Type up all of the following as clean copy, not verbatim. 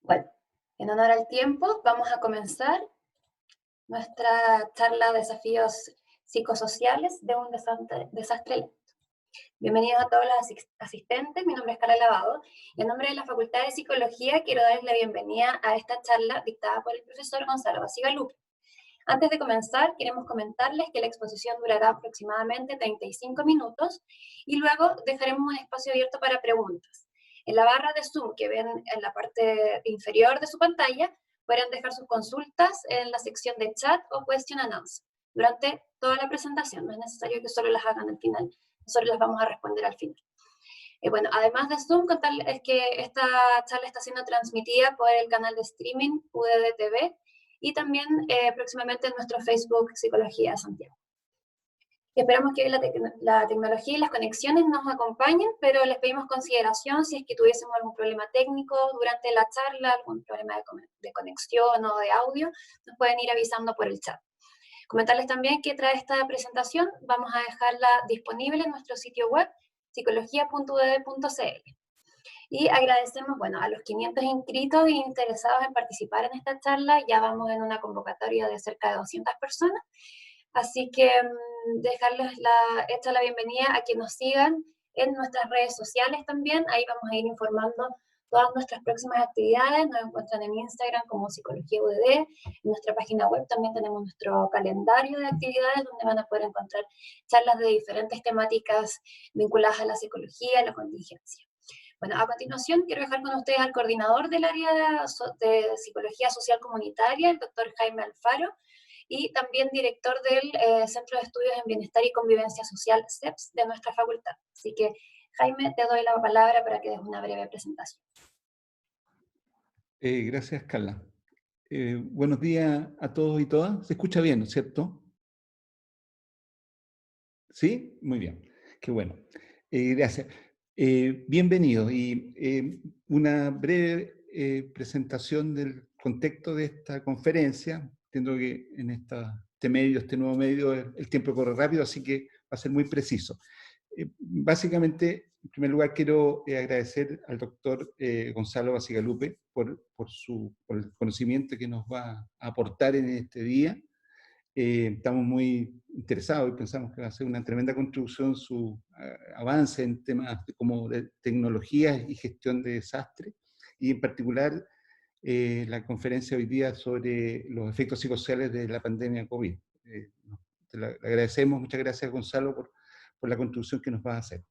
Bueno, en honor al tiempo, vamos a comenzar nuestra charla Desafíos Psicosociales de un desastre lento. Bienvenidos a todos los asistentes, mi nombre es Carla Lavado y en nombre de la Facultad de Psicología quiero darles la bienvenida a esta charla dictada por el profesor Gonzalo Bacigalupe. Antes de comenzar, queremos comentarles que la exposición durará aproximadamente 35 minutos y luego dejaremos un espacio abierto para preguntas. En la barra de Zoom que ven en la parte inferior de su pantalla, pueden dejar sus consultas en la sección de chat o question and answer durante toda la presentación. No es necesario que solo las hagan al final, nosotros las vamos a responder al final. Bueno, además de Zoom, contarles que esta charla está siendo transmitida por el canal de streaming UDD TV y también próximamente en nuestro Facebook Psicología Santiago. Esperamos que la tecnología y las conexiones nos acompañen, pero les pedimos consideración si es que tuviésemos algún problema técnico durante la charla, algún problema de conexión o de audio, nos pueden ir avisando por el chat. Comentarles también que tras esta presentación vamos a dejarla disponible en nuestro sitio web psicología.udd.cl. Y agradecemos, bueno, a los 500 inscritos e interesados en participar en esta charla. Ya vamos en una convocatoria de cerca de 200 personas. Así que dejarles hecha la bienvenida a que nos sigan en nuestras redes sociales también. Ahí vamos a ir informando todas nuestras próximas actividades. Nos encuentran en Instagram como Psicología UDD. En nuestra página web también tenemos nuestro calendario de actividades donde van a poder encontrar charlas de diferentes temáticas vinculadas a la psicología y la contingencia. Bueno, a continuación quiero dejar con ustedes al coordinador del área de Psicología Social Comunitaria, el doctor Jaime Alfaro, y también director del Centro de Estudios en Bienestar y Convivencia Social, CEPS, de nuestra facultad. Así que, Jaime, te doy la palabra para que des una breve presentación. Gracias, Carla. Buenos días a todos y todas. ¿Se escucha bien, ¿no es cierto? ¿Sí? Muy bien. Qué bueno. Gracias. Bienvenido. Y una breve presentación del contexto de esta conferencia. Entiendo que en este nuevo medio, el tiempo corre rápido, así que va a ser muy preciso. Básicamente, en primer lugar, quiero agradecer al doctor Gonzalo Bacigalupe por el conocimiento que nos va a aportar en este día. Estamos muy interesados y pensamos que va a ser una tremenda contribución su avance en temas como de tecnologías y gestión de desastres, y en particular la conferencia hoy día sobre los efectos psicosociales de la pandemia COVID. Te lo agradecemos, muchas gracias Gonzalo por la contribución que nos va a hacer.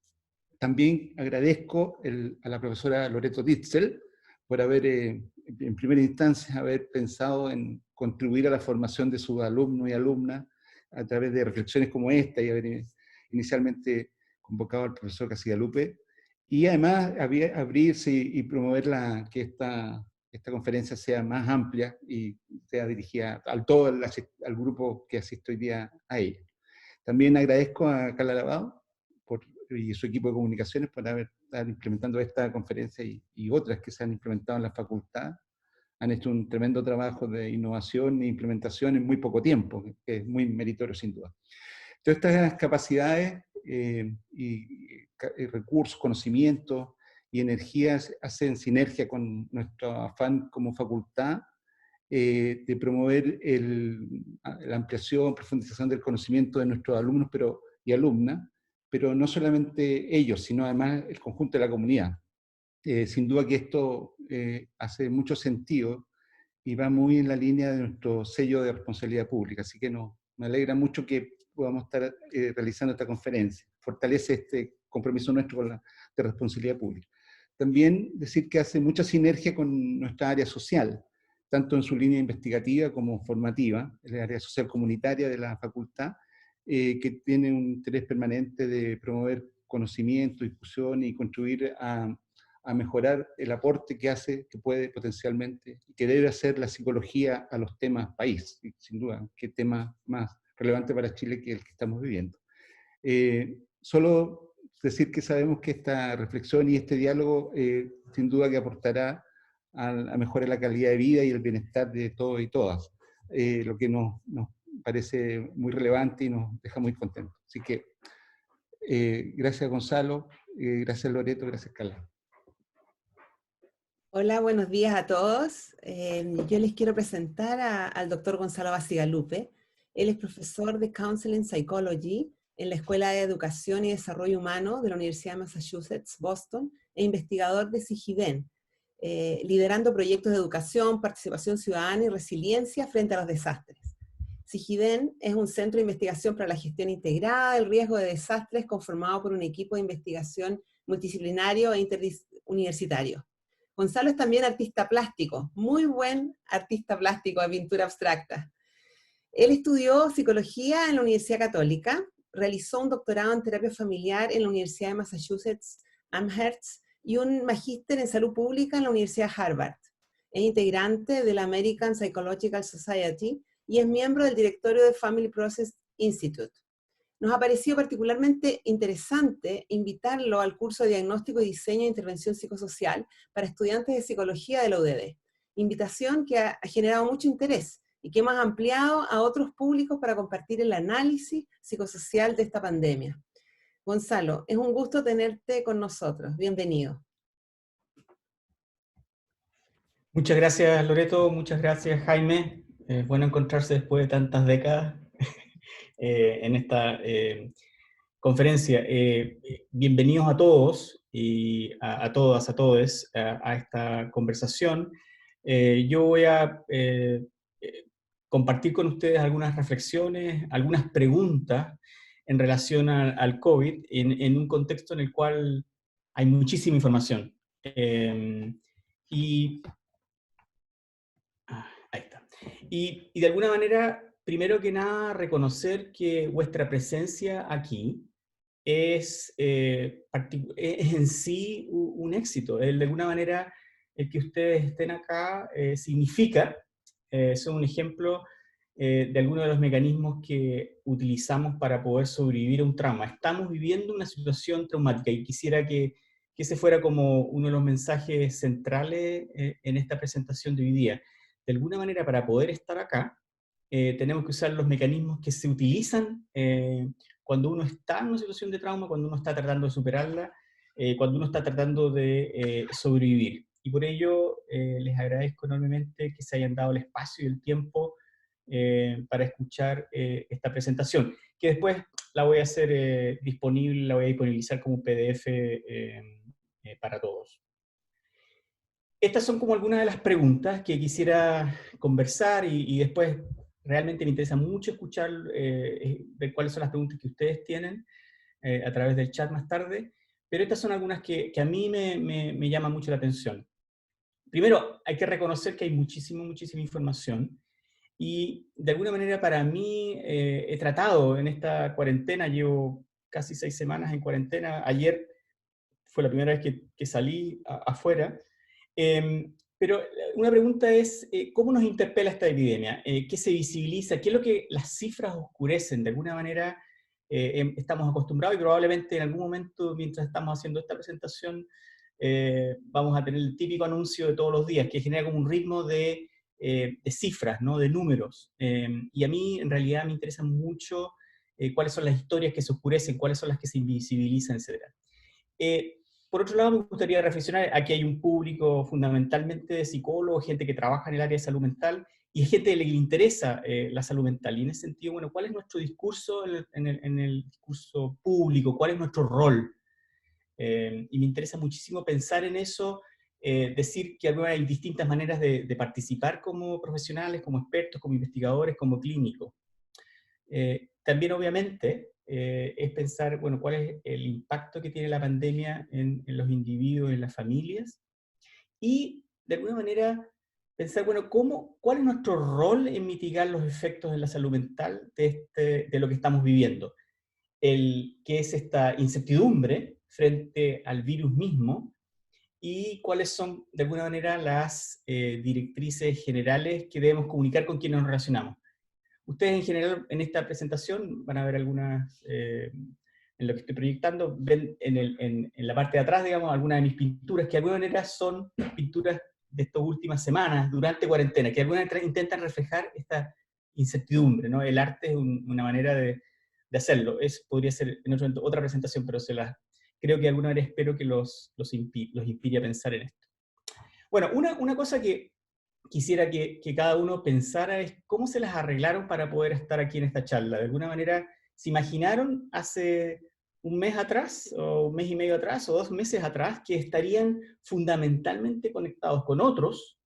También agradezco a la profesora Loreto Ditzel por haber, en primera instancia, haber pensado en contribuir a la formación de sus alumnos y alumnas a través de reflexiones como esta, y haber inicialmente convocado al profesor Bacigalupe, y además abrirse y promover que esta conferencia sea más amplia y sea dirigida al grupo que asiste hoy día a ella. También agradezco a Carla Lavado y su equipo de comunicaciones por estar implementando esta conferencia y otras que se han implementado en la facultad. Han hecho un tremendo trabajo de innovación e implementación en muy poco tiempo, que es muy meritorio sin duda. Todas estas capacidades y recursos, conocimientos y energías hacen sinergia con nuestro afán como facultad de promover la ampliación, profundización del conocimiento de nuestros alumnos y alumnas, pero no solamente ellos, sino además el conjunto de la comunidad. Sin duda que esto hace mucho sentido y va muy en la línea de nuestro sello de responsabilidad pública, así que me alegra mucho que podamos estar realizando esta conferencia. Fortalece este compromiso nuestro de responsabilidad pública. También decir que hace mucha sinergia con nuestra área social, tanto en su línea investigativa como formativa, el área social comunitaria de la facultad, que tiene un interés permanente de promover conocimiento, discusión y contribuir a mejorar el aporte que puede potencialmente, y que debe hacer la psicología a los temas país, sin duda, qué tema más relevante para Chile que el que estamos viviendo. Solo decir que sabemos que esta reflexión y este diálogo sin duda que aportará a mejorar la calidad de vida y el bienestar de todos y todas, lo que nos parece muy relevante y nos deja muy contentos. Así que gracias Gonzalo, gracias Loreto, gracias Carla. Hola, buenos días a todos. Yo les quiero presentar al doctor Gonzalo Bacigalupe. Él es profesor de Counseling Psychology en la Escuela de Educación y Desarrollo Humano de la Universidad de Massachusetts, Boston, e investigador de SIGIDEN, liderando proyectos de educación, participación ciudadana y resiliencia frente a los desastres. SIGIDEN es un centro de investigación para la gestión integrada del riesgo de desastres conformado por un equipo de investigación multidisciplinario e interuniversitario. Gonzalo es también artista plástico, muy buen artista plástico de pintura abstracta. Él estudió psicología en la Universidad Católica, realizó un doctorado en terapia familiar en la Universidad de Massachusetts Amherst y un magíster en salud pública en la Universidad Harvard. Es integrante de la American Psychological Society y es miembro del directorio de Family Process Institute. Nos ha parecido particularmente interesante invitarlo al curso de Diagnóstico y Diseño de Intervención Psicosocial para estudiantes de psicología de la UDD. Invitación que ha generado mucho interés y que hemos ampliado a otros públicos para compartir el análisis psicosocial de esta pandemia. Gonzalo, es un gusto tenerte con nosotros. Bienvenido. Muchas gracias, Loreto. Muchas gracias, Jaime. Es bueno encontrarse después de tantas décadas en esta conferencia. Bienvenidos a todos y a todas, a todos a esta conversación. Yo voy a compartir con ustedes algunas reflexiones, algunas preguntas en relación al COVID en un contexto en el cual hay muchísima información. Ahí está. Y de alguna manera, primero que nada, reconocer que vuestra presencia aquí es en sí un éxito. De alguna manera, el que ustedes estén acá significa, son un ejemplo de algunos de los mecanismos que utilizamos para poder sobrevivir a un trauma. Estamos viviendo una situación traumática y quisiera que ese fuera como uno de los mensajes centrales en esta presentación de hoy día. De alguna manera, para poder estar acá, tenemos que usar los mecanismos que se utilizan cuando uno está en una situación de trauma, cuando uno está tratando de superarla, cuando uno está tratando de sobrevivir. Y por ello les agradezco enormemente que se hayan dado el espacio y el tiempo para escuchar esta presentación, que después la voy a hacer disponible, la voy a disponibilizar como un PDF para todos. Estas son como algunas de las preguntas que quisiera conversar y después realmente me interesa mucho escuchar, ver cuáles son las preguntas que ustedes tienen a través del chat más tarde, pero estas son algunas que a mí me llaman mucho la atención. Primero, hay que reconocer que hay muchísima información y de alguna manera para mí he tratado en esta cuarentena, llevo casi 6 semanas en cuarentena, ayer fue la primera vez que salí afuera. Pero una pregunta es, ¿cómo nos interpela esta epidemia? ¿Qué se visibiliza? ¿Qué es lo que las cifras oscurecen? De alguna manera estamos acostumbrados y probablemente en algún momento, mientras estamos haciendo esta presentación, vamos a tener el típico anuncio de todos los días, que genera como un ritmo de cifras, ¿no? De números. Y a mí, en realidad, me interesan mucho cuáles son las historias que se oscurecen, cuáles son las que se invisibilizan, etc. Por otro lado, me gustaría reflexionar, aquí hay un público fundamentalmente de psicólogos, gente que trabaja en el área de salud mental, y hay gente que le interesa la salud mental. Y en ese sentido, bueno, ¿cuál es nuestro discurso en el discurso público? ¿Cuál es nuestro rol? Y me interesa muchísimo pensar en eso, decir que hay distintas maneras de participar como profesionales, como expertos, como investigadores, como clínicos. También, obviamente, es pensar, bueno, cuál es el impacto que tiene la pandemia en los individuos, en las familias, y de alguna manera pensar, bueno, ¿cuál es nuestro rol en mitigar los efectos en la salud mental de lo que estamos viviendo? ¿Qué es esta incertidumbre frente al virus mismo? Y cuáles son, de alguna manera, las directrices generales que debemos comunicar con quienes nos relacionamos. Ustedes en general en esta presentación van a ver algunas, en lo que estoy proyectando, ven en la parte de atrás, digamos, algunas de mis pinturas, que de alguna manera son pinturas de estas últimas semanas, durante cuarentena, que de alguna manera intentan reflejar esta incertidumbre, ¿no? El arte es una manera de hacerlo. Podría ser en otra presentación, pero creo que de alguna manera espero que los inspire a pensar en esto. Bueno, una cosa que quisiera que cada uno pensara es cómo se las arreglaron para poder estar aquí en esta charla. De alguna manera, ¿se imaginaron hace un mes atrás, o un mes y medio atrás, o 2 meses atrás, que estarían fundamentalmente conectados con otros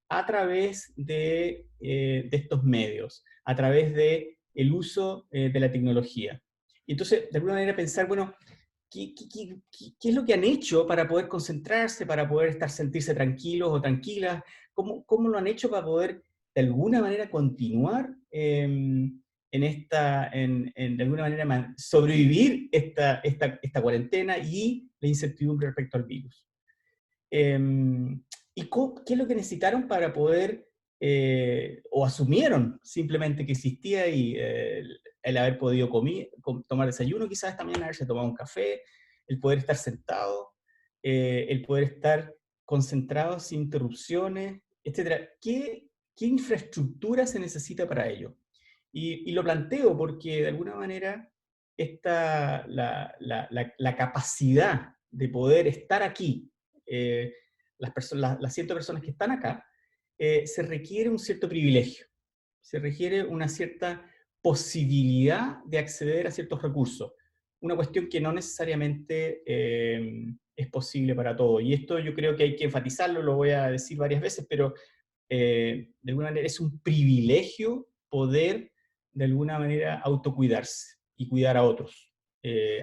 a través de estos medios, a través del uso de la tecnología? Y entonces, de alguna manera pensar, bueno, ¿qué es lo que han hecho para poder concentrarse, para poder sentirse tranquilos o tranquilas? ¿Cómo lo han hecho para poder, de alguna manera, continuar de alguna manera, sobrevivir esta cuarentena y la incertidumbre respecto al virus? ¿Y qué es lo que necesitaron para poder, o asumieron simplemente que existía y el haber podido tomar desayuno, quizás también haberse tomado un café, el poder estar sentado, el poder estar concentrado sin interrupciones, etcétera? ¿Qué infraestructura se necesita para ello? Y lo planteo porque de alguna manera la capacidad de poder estar aquí, las 100 personas que están acá, se requiere un cierto privilegio, se requiere una cierta posibilidad de acceder a ciertos recursos, una cuestión que no necesariamente es posible para todos. Y esto yo creo que hay que enfatizarlo, lo voy a decir varias veces, pero de alguna manera es un privilegio poder de alguna manera autocuidarse y cuidar a otros,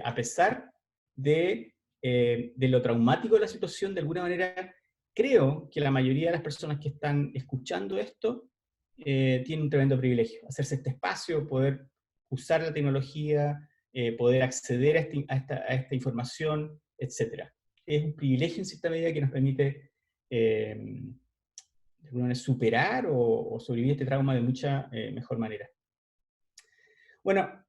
a pesar de lo traumático de la situación. De alguna manera creo que la mayoría de las personas que están escuchando esto tienen un tremendo privilegio, hacerse este espacio, poder usar la tecnología, poder acceder a esta información, etc. Es un privilegio en cierta medida que nos permite de alguna manera superar o sobrevivir este trauma de mucha mejor manera. Bueno,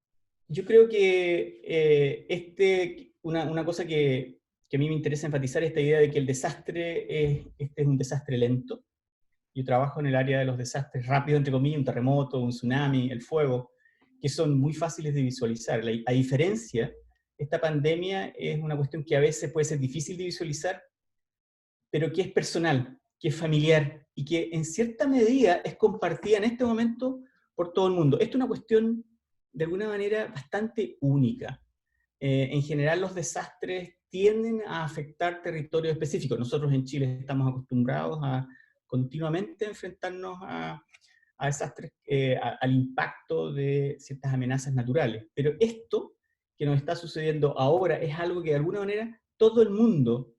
yo creo que una cosa que a mí me interesa enfatizar es esta idea de que el desastre es un desastre lento. Yo trabajo en el área de los desastres rápidos, entre comillas, un terremoto, un tsunami, el fuego, que son muy fáciles de visualizar. A diferencia, esta pandemia es una cuestión que a veces puede ser difícil de visualizar, pero que es personal, que es familiar y que en cierta medida es compartida en este momento por todo el mundo. Esto es una cuestión de alguna manera bastante única. En general los desastres tienden a afectar territorios específicos. Nosotros en Chile estamos acostumbrados a continuamente enfrentarnos a desastres, al impacto de ciertas amenazas naturales. Pero esto que nos está sucediendo ahora es algo que de alguna manera todo el mundo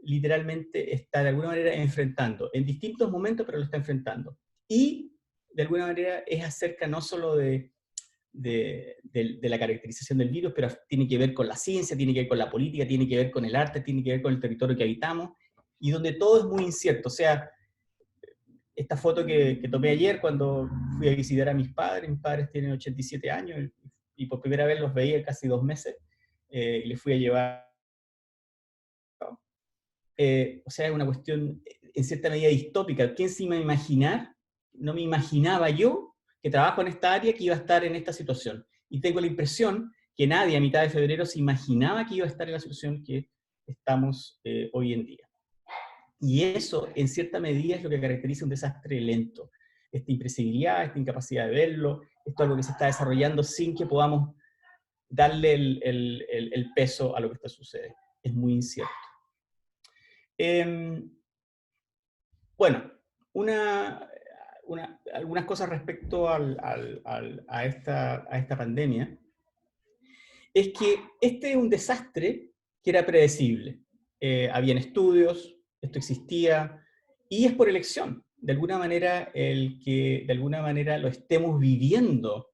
literalmente está de alguna manera enfrentando, en distintos momentos, pero lo está enfrentando. Y de alguna manera es acerca no solo de la caracterización del virus, pero tiene que ver con la ciencia, tiene que ver con la política, tiene que ver con el arte, tiene que ver con el territorio que habitamos, y donde todo es muy incierto. O sea, esta foto que tomé ayer cuando fui a visitar a mis padres tienen 87 años, y por primera vez los veía casi 2 meses, y les fui a llevar. O sea, es una cuestión en cierta medida distópica. ¿Quién se iba a imaginar? No me imaginaba yo, que trabajo en esta área, que iba a estar en esta situación. Y tengo la impresión que nadie a mitad de febrero se imaginaba que iba a estar en la situación que estamos hoy en día. Y eso, en cierta medida, es lo que caracteriza un desastre lento. Esta imprevisibilidad, esta incapacidad de verlo, esto es algo que se está desarrollando sin que podamos darle el peso a lo que está sucediendo. Es muy incierto. Bueno, algunas cosas respecto a esta pandemia, es que este es un desastre que era predecible. Habían estudios, esto existía, y es por elección. De alguna manera, el que de alguna manera lo estemos viviendo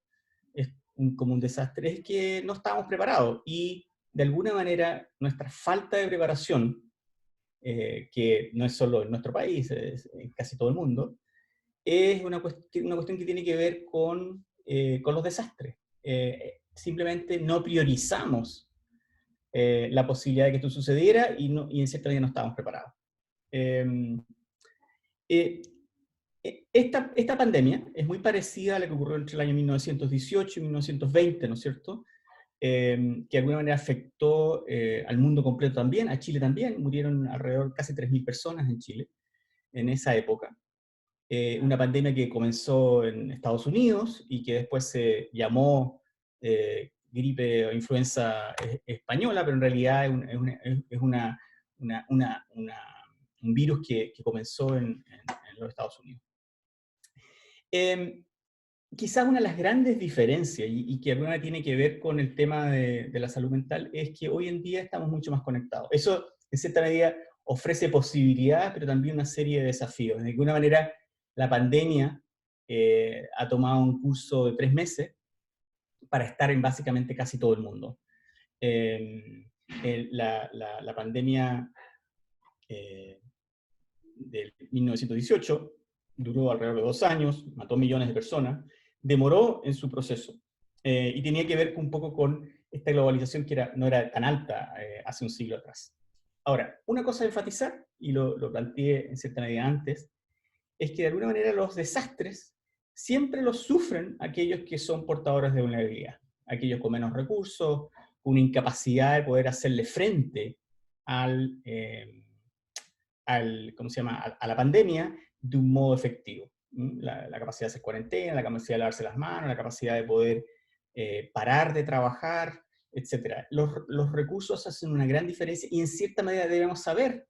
como un desastre es que no estábamos preparados, y de alguna manera nuestra falta de preparación, que no es solo en nuestro país, es en casi todo el mundo, es una cuestión que tiene que ver con los desastres. Simplemente no priorizamos la posibilidad de que esto sucediera y en cierta medida no estábamos preparados. Esta pandemia es muy parecida a la que ocurrió entre el año 1918 y 1920, ¿no es cierto? Que de alguna manera afectó al mundo completo también, a Chile también. Murieron alrededor casi 3.000 personas en Chile. en esa época. Una pandemia que comenzó en Estados Unidos y que después se llamó gripe o influenza española, pero en realidad es un virus que comenzó en los Estados Unidos. Quizás una de las grandes diferencias, y que alguna tiene que ver con el tema de la salud mental, es que hoy en día estamos mucho más conectados. Eso, en cierta medida, ofrece posibilidades, pero también una serie de desafíos. De alguna manera, la pandemia ha tomado un curso de 3 meses para estar en básicamente casi todo el mundo. La pandemia de 1918 duró alrededor de 2 años, mató millones de personas, demoró en su proceso, y tenía que ver un poco con esta globalización que no era tan alta hace un siglo atrás. Ahora, una cosa a enfatizar, y lo planteé en cierta medida antes, es que de alguna manera los desastres siempre los sufren aquellos que son portadores de vulnerabilidad, aquellos con menos recursos, con una incapacidad de poder hacerle frente ¿cómo se llama?, a la pandemia de un modo efectivo. La capacidad de hacer cuarentena, la capacidad de lavarse las manos, la capacidad de poder parar de trabajar, etc. Los recursos hacen una gran diferencia y en cierta medida debemos saber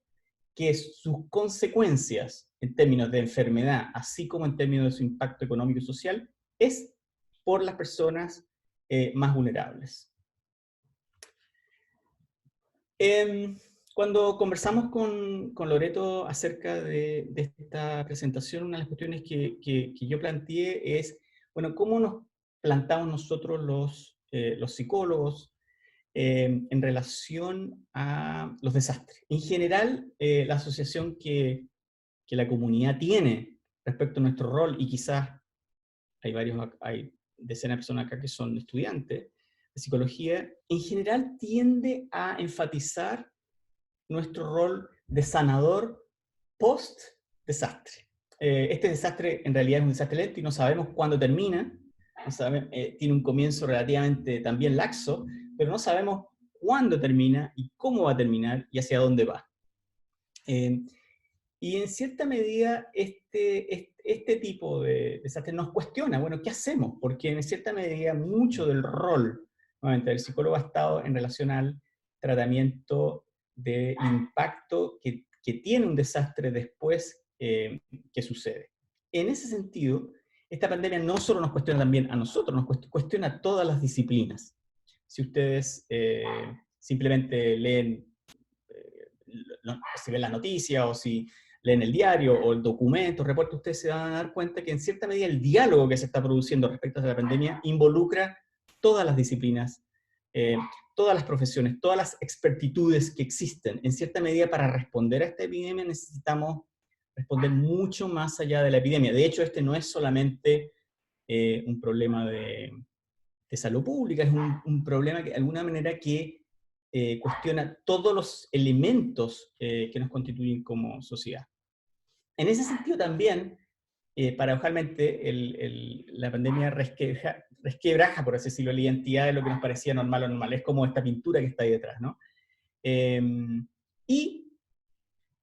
que sus consecuencias en términos de enfermedad, así como en términos de su impacto económico y social, es por las personas más vulnerables. Cuando conversamos con Loreto acerca de esta presentación, una de las cuestiones que yo planteé es, bueno, ¿cómo nos plantamos nosotros los psicólogos en relación a los desastres? En general, la asociación que la comunidad tiene respecto a nuestro rol, y quizás hay decenas de personas acá que son estudiantes de psicología, en general tiende a enfatizar nuestro rol de sanador post-desastre. Este desastre en realidad es un desastre lento y no sabemos cuándo termina, tiene un comienzo relativamente también laxo, pero no sabemos cuándo termina y cómo va a terminar y hacia dónde va. Y en cierta medida este tipo de desastre nos cuestiona, bueno, ¿qué hacemos? Porque en cierta medida mucho del rol, nuevamente, del psicólogo ha estado en relación al tratamiento de impacto que tiene un desastre después que sucede. En ese sentido, esta pandemia no solo nos cuestiona también a nosotros, nos cuestiona a todas las disciplinas. Si ustedes simplemente leen, si ven las noticias o si leen el diario o el documento, el reporte, ustedes se van a dar cuenta que en cierta medida el diálogo que se está produciendo respecto a la pandemia involucra todas las disciplinas, todas las profesiones, todas las expertitudes que existen. En cierta medida, para responder a esta epidemia necesitamos responder mucho más allá de la epidemia. De hecho, este no es solamente un problema de salud pública, es un problema que de alguna manera que cuestiona todos los elementos que nos constituyen como sociedad. En ese sentido también, paradojalmente, la pandemia resquebraja, por así decirlo, la identidad de lo que nos parecía normal o normal. Es como esta pintura que está ahí detrás, ¿no? Y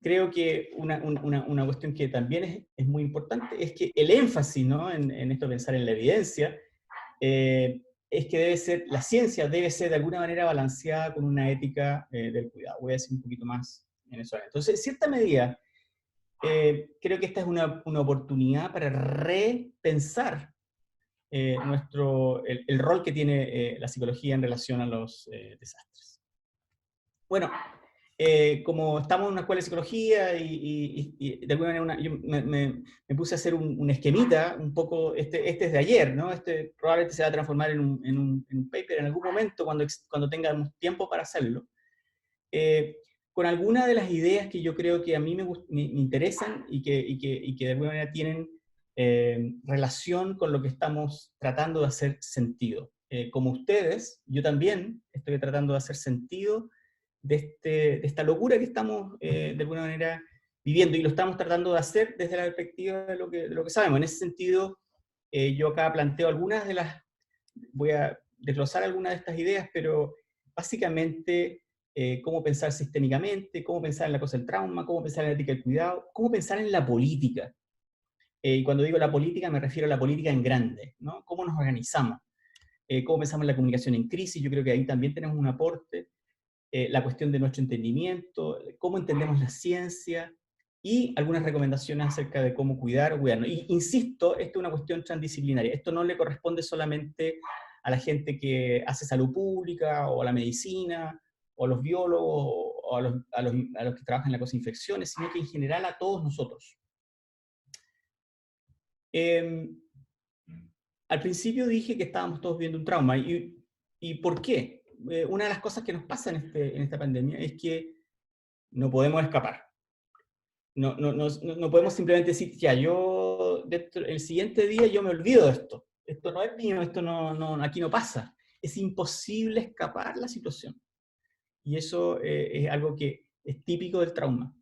creo que una cuestión que también es muy importante es que el énfasis, ¿no?, en esto de pensar en la evidencia, es que la ciencia debe ser de alguna manera balanceada con una ética del cuidado. Voy a decir un poquito más en eso. Entonces, en cierta medida, creo que esta es una oportunidad para repensar el rol que tiene la psicología en relación a los desastres. Bueno, como estamos en una escuela de psicología y de alguna manera yo me puse a hacer un esquemita, un poco, este es de ayer, ¿no? Probablemente se va a transformar en un paper en algún momento cuando tengamos tiempo para hacerlo, con algunas de las ideas que yo creo que a mí me interesan y que de alguna manera tienen relación con lo que estamos tratando de hacer sentido. Como ustedes, yo también estoy tratando de hacer sentido de esta locura que estamos de alguna manera viviendo, y lo estamos tratando de hacer desde la perspectiva de lo que sabemos. En ese sentido, yo acá planteo voy a desglosar algunas de estas ideas, pero básicamente cómo pensar sistémicamente, cómo pensar en la cosa del trauma, cómo pensar en la ética del cuidado, cómo pensar en la política. Y cuando digo la política me refiero a la política en grande, ¿no? Cómo nos organizamos, cómo pensamos en la comunicación en crisis, yo creo que ahí también tenemos un aporte, la cuestión de nuestro entendimiento, cómo entendemos la ciencia, y algunas recomendaciones acerca de cómo cuidar o cuidarnos. Y insisto, esto es una cuestión transdisciplinaria, esto no le corresponde solamente a la gente que hace salud pública, o a la medicina, o a los biólogos, o a los que trabajan en la cosa de infecciones, sino que en general a todos nosotros. Al principio dije que estábamos todos viendo un trauma, ¿y por qué? Una de las cosas que nos pasa en esta pandemia es que no podemos escapar. No podemos simplemente decir, ya, el siguiente día yo me olvido de esto. Esto no es mío, esto aquí no pasa. Es imposible escapar la situación. Y eso es algo que es típico del trauma.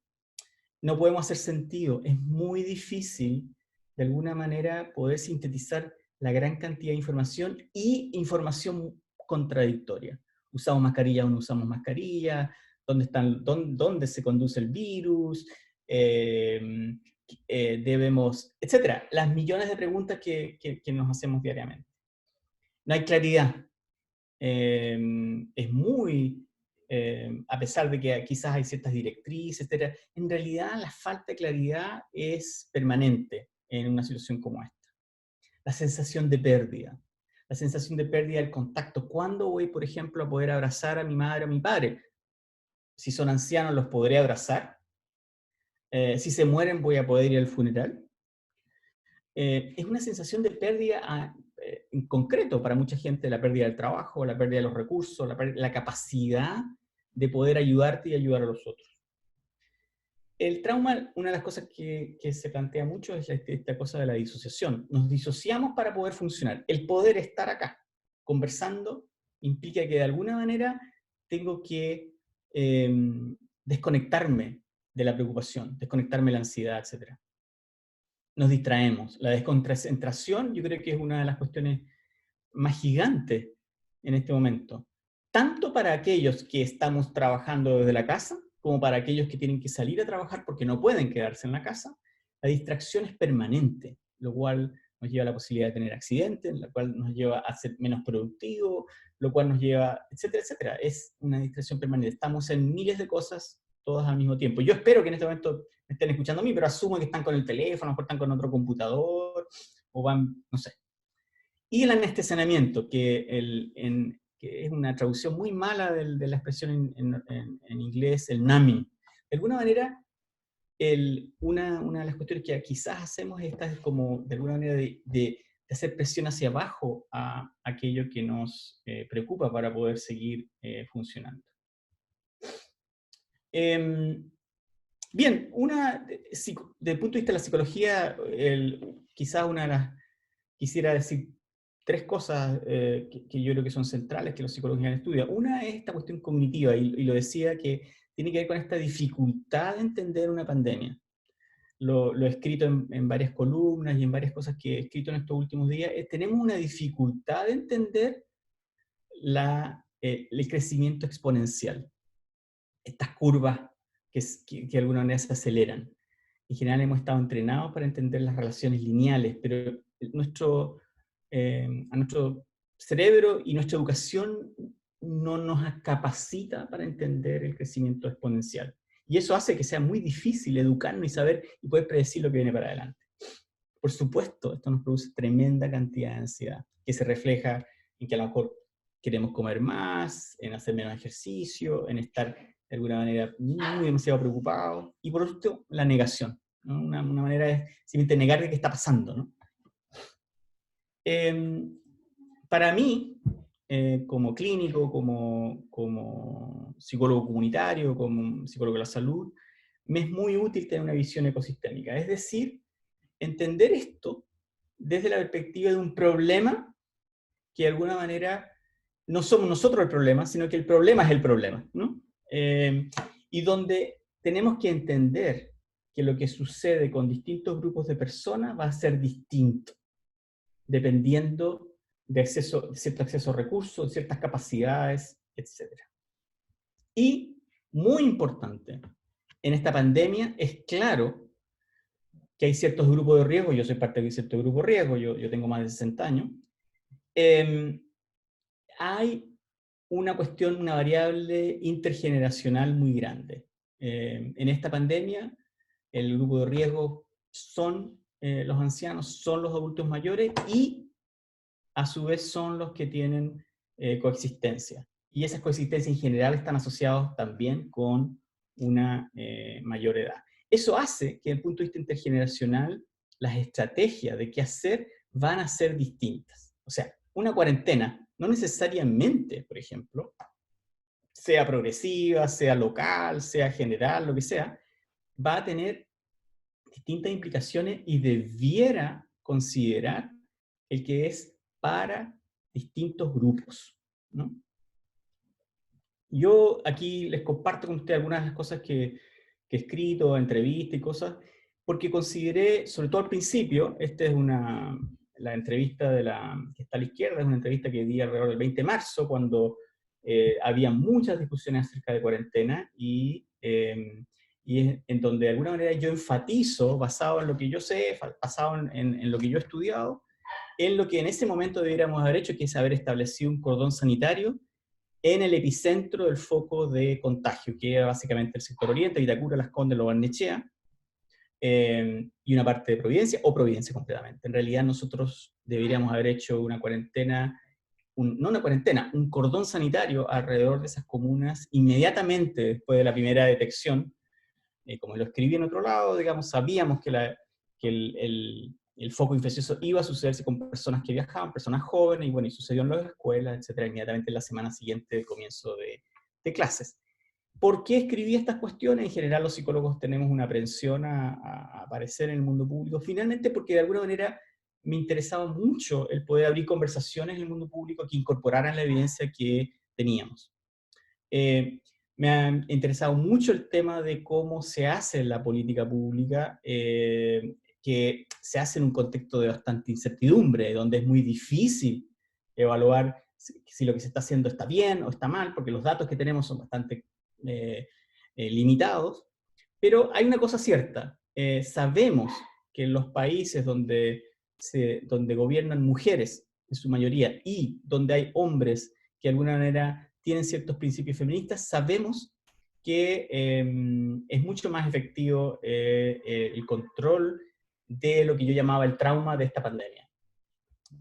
No podemos hacer sentido. Es muy difícil, de alguna manera, poder sintetizar la gran cantidad de información y información contradictoria. ¿Usamos mascarilla o no usamos mascarilla? ¿Dónde se conduce el virus? Debemos, etcétera. Las millones de preguntas que nos hacemos diariamente. No hay claridad. Es muy, a pesar de que quizás hay ciertas directrices, etcétera, en realidad la falta de claridad es permanente en una situación como esta. La sensación de pérdida. La sensación de pérdida del contacto. ¿Cuándo voy, por ejemplo, a poder abrazar a mi madre o a mi padre? Si son ancianos, ¿los podré abrazar? Si se mueren, ¿voy a poder ir al funeral? Es una sensación de pérdida en concreto para mucha gente, la pérdida del trabajo, la pérdida de los recursos, la capacidad de poder ayudarte y ayudar a los otros. El trauma, una de las cosas que se plantea mucho es esta cosa de la disociación. Nos disociamos para poder funcionar. El poder estar acá, conversando, implica que de alguna manera tengo que desconectarme de la preocupación, desconectarme de la ansiedad, etc. Nos distraemos. La desconcentración yo creo que es una de las cuestiones más gigantes en este momento. Tanto para aquellos que estamos trabajando desde la casa, como para aquellos que tienen que salir a trabajar porque no pueden quedarse en la casa, la distracción es permanente, lo cual nos lleva a la posibilidad de tener accidentes, lo cual nos lleva a ser menos productivos, lo cual nos lleva, etcétera, etcétera. Es una distracción permanente. Estamos en miles de cosas todas al mismo tiempo. Yo espero que en este momento me estén escuchando a mí, pero asumo que están con el teléfono, a lo mejor están con otro computador, o van, no sé. Y el anestesiamiento, que es una traducción muy mala de la expresión en inglés, el numbing. De alguna manera, una de las cuestiones que quizás hacemos es como, de alguna manera, de hacer presión hacia abajo a aquello que nos preocupa para poder seguir funcionando. Bien, desde el punto de vista de la psicología, quizás una de las, quisiera decir tres cosas que yo creo que son centrales que los psicólogos estudian. Una es esta cuestión cognitiva, y lo decía, que tiene que ver con esta dificultad de entender una pandemia. Lo he escrito en varias columnas y en varias cosas que he escrito en estos últimos días. Tenemos una dificultad de entender el crecimiento exponencial. Estas curvas que de alguna manera se aceleran. En general hemos estado entrenados para entender las relaciones lineales, pero a nuestro cerebro y nuestra educación no nos capacita para entender el crecimiento exponencial. Y eso hace que sea muy difícil educarnos y saber y poder predecir lo que viene para adelante. Por supuesto, esto nos produce tremenda cantidad de ansiedad, que se refleja en que a lo mejor queremos comer más, en hacer menos ejercicio, en estar de alguna manera muy demasiado preocupados, y por último, la negación, ¿no? Una manera es simplemente negar de qué está pasando, ¿no? Para mí, como clínico, como psicólogo comunitario, como psicólogo de la salud, me es muy útil tener una visión ecosistémica, es decir, entender esto desde la perspectiva de un problema que de alguna manera no somos nosotros el problema, sino que el problema es el problema, ¿no? Y donde tenemos que entender que lo que sucede con distintos grupos de personas va a ser distinto, dependiendo de cierto acceso a recursos, ciertas capacidades, etc. Y, muy importante, en esta pandemia es claro que hay ciertos grupos de riesgo, yo soy parte de cierto grupo de riesgo, yo tengo más de 60 años, hay una cuestión, una variable intergeneracional muy grande. En esta pandemia, el grupo de riesgo son los ancianos, son los adultos mayores y a su vez son los que tienen coexistencia. Y esas coexistencias en general están asociadas también con una mayor edad. Eso hace que desde el punto de vista intergeneracional las estrategias de qué hacer van a ser distintas. O sea, una cuarentena no necesariamente, por ejemplo, sea progresiva, sea local, sea general, lo que sea, va a tener distintas implicaciones y debiera considerar el que es para distintos grupos, ¿no? Yo aquí les comparto con ustedes algunas de las cosas que he escrito, entrevistas y cosas, porque consideré, sobre todo al principio, esta es la entrevista que está a la izquierda, es una entrevista que di alrededor del 20 de marzo, cuando había muchas discusiones acerca de cuarentena y en donde de alguna manera yo enfatizo, basado en lo que yo sé, basado en lo que yo he estudiado, en lo que en ese momento debiéramos haber hecho, que es haber establecido un cordón sanitario en el epicentro del foco de contagio, que era básicamente el sector oriente, Vitacura, Las Condes, Lo Barnechea, y una parte de Providencia, o Providencia completamente. En realidad nosotros deberíamos haber hecho una cuarentena, no una cuarentena, un cordón sanitario alrededor de esas comunas inmediatamente después de la primera detección. Como lo escribí en otro lado, digamos, sabíamos que el foco infeccioso iba a sucederse con personas que viajaban, personas jóvenes, y bueno, y sucedió en las escuelas, etcétera, inmediatamente en la semana siguiente del comienzo de clases. ¿Por qué escribí estas cuestiones? En general los psicólogos tenemos una aprensión a aparecer en el mundo público, finalmente porque de alguna manera me interesaba mucho el poder abrir conversaciones en el mundo público que incorporaran la evidencia que teníamos. Me ha interesado mucho el tema de cómo se hace la política pública, que se hace en un contexto de bastante incertidumbre, donde es muy difícil evaluar si lo que se está haciendo está bien o está mal, porque los datos que tenemos son bastante limitados. Pero hay una cosa cierta, sabemos que en los países donde gobiernan mujeres, en su mayoría, y donde hay hombres que de alguna manera tienen ciertos principios feministas, sabemos que es mucho más efectivo el control de lo que yo llamaba el trauma de esta pandemia.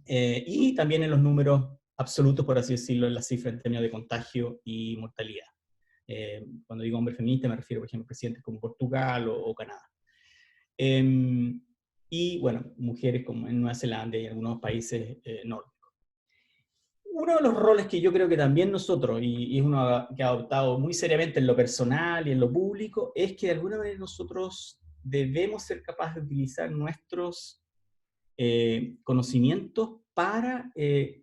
Y también en los números absolutos, por así decirlo, en las cifras en términos de contagio y mortalidad. Cuando digo hombre feminista me refiero, por ejemplo, a presidentes como Portugal o Canadá. Y bueno, mujeres como en Nueva Zelanda y en algunos países nórdicos. Uno de los roles que yo creo que también nosotros, y es uno que ha adoptado muy seriamente en lo personal y en lo público, es que de alguna manera nosotros debemos ser capaces de utilizar nuestros conocimientos para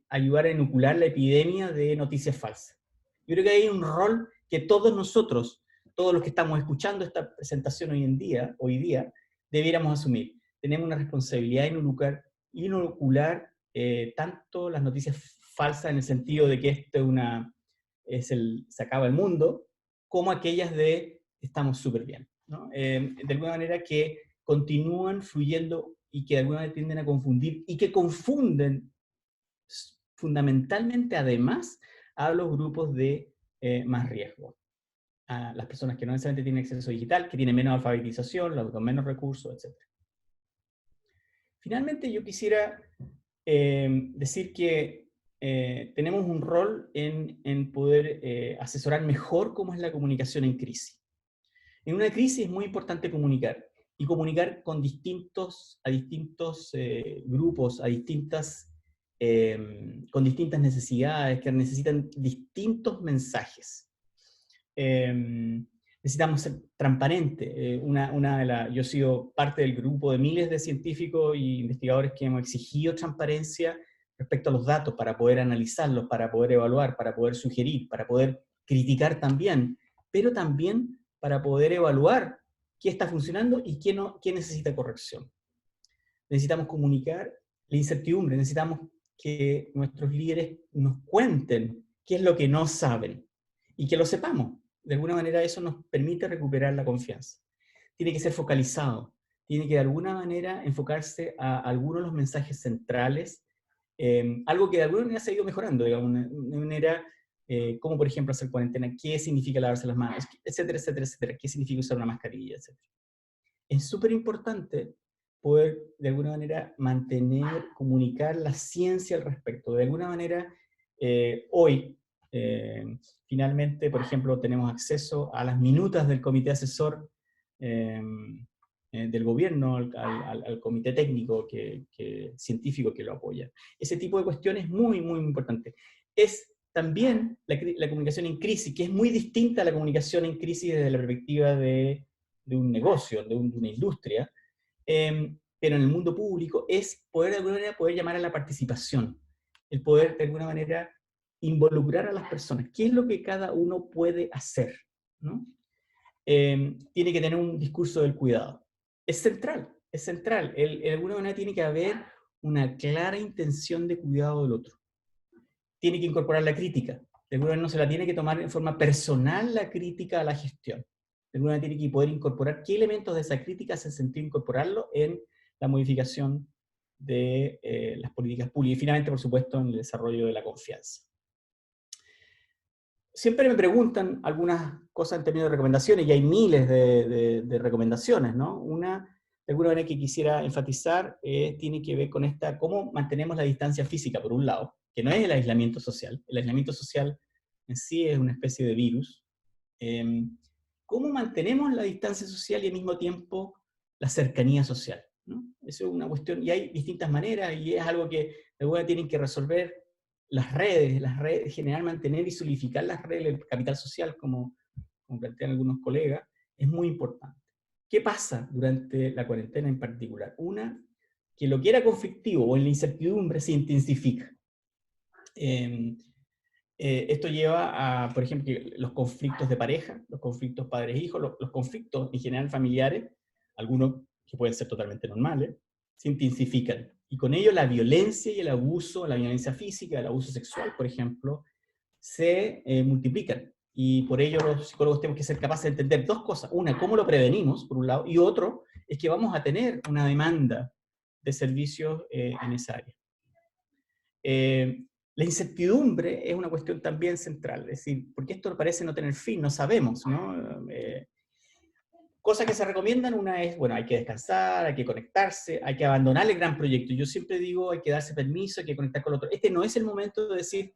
ayudar a inocular la epidemia de noticias falsas. Yo creo que hay un rol que todos nosotros, todos los que estamos escuchando esta presentación hoy día, debiéramos asumir. Tenemos una responsabilidad de inocular tanto las noticias falsas en el sentido de que esto se acaba el mundo, como aquellas de estamos súper bien, ¿no? De alguna manera que continúan fluyendo y que de alguna manera tienden a confundir, y que confunden fundamentalmente además a los grupos de más riesgo. A las personas que no necesariamente tienen acceso digital, que tienen menos alfabetización, los con menos recursos, etc. Finalmente yo quisiera decir que tenemos un rol en poder asesorar mejor cómo es la comunicación en crisis. En una crisis es muy importante comunicar, y comunicar con distintos grupos, con distintas necesidades, que necesitan distintos mensajes. Necesitamos ser transparentes. Yo he sido parte del grupo de miles de científicos e investigadores que hemos exigido transparencia respecto a los datos para poder analizarlos, para poder evaluar, para poder sugerir, para poder criticar también, pero también para poder evaluar qué está funcionando y qué necesita corrección. Necesitamos comunicar la incertidumbre, necesitamos que nuestros líderes nos cuenten qué es lo que no saben y que lo sepamos. de alguna manera eso nos permite recuperar la confianza. Tiene que ser focalizado, tiene que de alguna manera enfocarse a algunos de los mensajes centrales, algo que de alguna manera se ha ido mejorando, digamos, de manera, como por ejemplo hacer cuarentena, qué significa lavarse las manos, etcétera, etcétera, etcétera, qué significa usar una mascarilla, etcétera. Es súper importante poder de alguna manera mantener, comunicar la ciencia al respecto. De alguna manera, hoy, finalmente, por ejemplo, tenemos acceso a las minutas del comité asesor del gobierno, al comité técnico científico que lo apoya. Ese tipo de cuestiones es muy, muy importante. Es también la comunicación en crisis, que es muy distinta a la comunicación en crisis desde la perspectiva de un negocio, de una industria, pero en el mundo público es poder de alguna manera poder llamar a la participación, el poder de alguna manera involucrar a las personas. ¿Qué es lo que cada uno puede hacer? ¿No? Tiene que tener un discurso del cuidado. Es central, es central. De alguna manera tiene que haber una clara intención de cuidado del otro. Tiene que incorporar la crítica. De alguna manera no se la tiene que tomar en forma personal la crítica a la gestión. De alguna manera tiene que poder incorporar qué elementos de esa crítica hace sentido incorporarlo en la modificación de las políticas públicas y finalmente, por supuesto, en el desarrollo de la confianza. Siempre me preguntan algunas cosas en términos de recomendaciones, y hay miles de recomendaciones, ¿no? Una, de alguna manera, que quisiera enfatizar tiene que ver con cómo mantenemos la distancia física, por un lado, que no es el aislamiento social. El aislamiento social en sí es una especie de virus. ¿Cómo mantenemos la distancia social y al mismo tiempo la cercanía social? ¿No? Eso es una cuestión, y hay distintas maneras, y es algo que de alguna manera tienen que resolver las redes, generar, mantener y solidificar las redes, el capital social, como plantean algunos colegas, es muy importante. ¿Qué pasa durante la cuarentena en particular? Una, que lo que era conflictivo o en la incertidumbre se intensifica. Esto lleva a, por ejemplo, los conflictos de pareja, los conflictos padres-hijos, los conflictos en general familiares, algunos que pueden ser totalmente normales, se intensifican. Y con ello la violencia y el abuso, la violencia física, el abuso sexual, por ejemplo, se multiplican. Y por ello los psicólogos tenemos que ser capaces de entender dos cosas. Una, cómo lo prevenimos, por un lado, y otro, es que vamos a tener una demanda de servicios en esa área. La incertidumbre es una cuestión también central, es decir, porque esto parece no tener fin, no sabemos, ¿no? Cosas que se recomiendan, una es, bueno, hay que descansar, hay que conectarse, hay que abandonar el gran proyecto. Yo siempre digo, hay que darse permiso, hay que conectar con el otro. Este no es el momento de decir,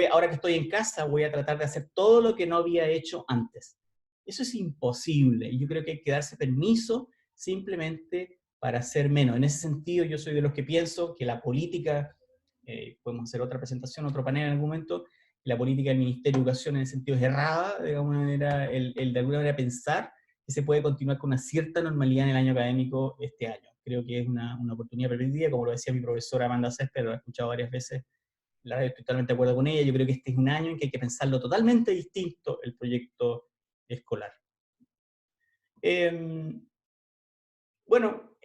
ahora que estoy en casa, voy a tratar de hacer todo lo que no había hecho antes. Eso es imposible, y yo creo que hay que darse permiso simplemente para hacer menos. En ese sentido, yo soy de los que pienso que la política, podemos hacer otra presentación, otro panel en algún momento, la política del Ministerio de Educación en ese sentido es errada, de alguna manera, el de alguna manera pensar que se puede continuar con una cierta normalidad en el año académico este año. Creo que es una oportunidad perdida, como lo decía mi profesora Amanda Céspedes, lo he escuchado varias veces, estoy totalmente de acuerdo con ella. Yo creo que este es un año en que hay que pensarlo totalmente distinto, el proyecto escolar. Bueno,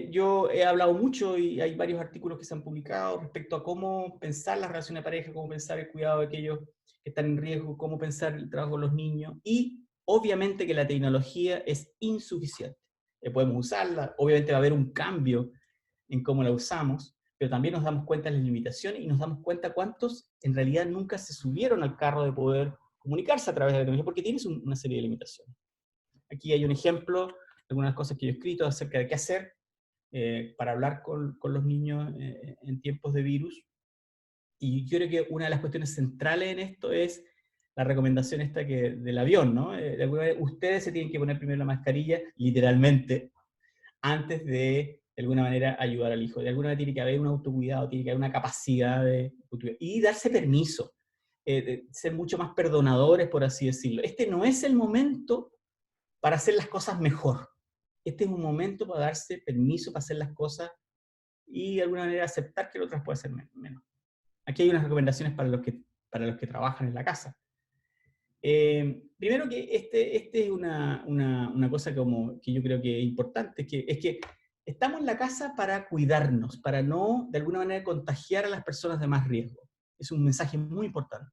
yo he hablado mucho y hay varios artículos que se han publicado respecto a cómo pensar las relaciones de pareja, cómo pensar el cuidado de aquellos que están en riesgo, cómo pensar el trabajo con los niños, y obviamente que la tecnología es insuficiente. Podemos usarla, obviamente va a haber un cambio en cómo la usamos, pero también nos damos cuenta de las limitaciones y nos damos cuenta cuántos en realidad nunca se subieron al carro de poder comunicarse a través de la tecnología, porque tienes una serie de limitaciones. Aquí hay un ejemplo, algunas cosas que yo he escrito acerca de qué hacer para hablar con los niños en tiempos de virus. Y yo creo que una de las cuestiones centrales en esto es la recomendación esta del avión, ¿no? De alguna manera, ustedes se tienen que poner primero la mascarilla, literalmente, antes de alguna manera, ayudar al hijo. De alguna manera tiene que haber un autocuidado, tiene que haber una capacidad y darse permiso, de ser mucho más perdonadores, por así decirlo. Este no es el momento para hacer las cosas mejor. Este es un momento para darse permiso para hacer las cosas y de alguna manera aceptar que el otro puede hacer menos. Aquí hay unas recomendaciones para los que trabajan en la casa. Primero que este es una cosa que yo creo que es importante, es que estamos en la casa para cuidarnos, para no, de alguna manera, contagiar a las personas de más riesgo. Es un mensaje muy importante.